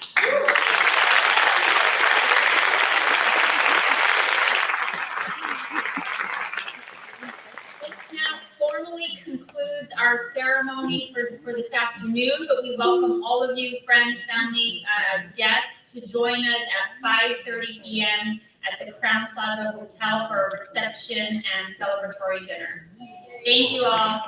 Formally concludes our ceremony for this afternoon, but we welcome all of you, friends, family, guests, to join us at 5:30 p.m. at the Crown Plaza Hotel for a reception and celebratory dinner. Thank you all.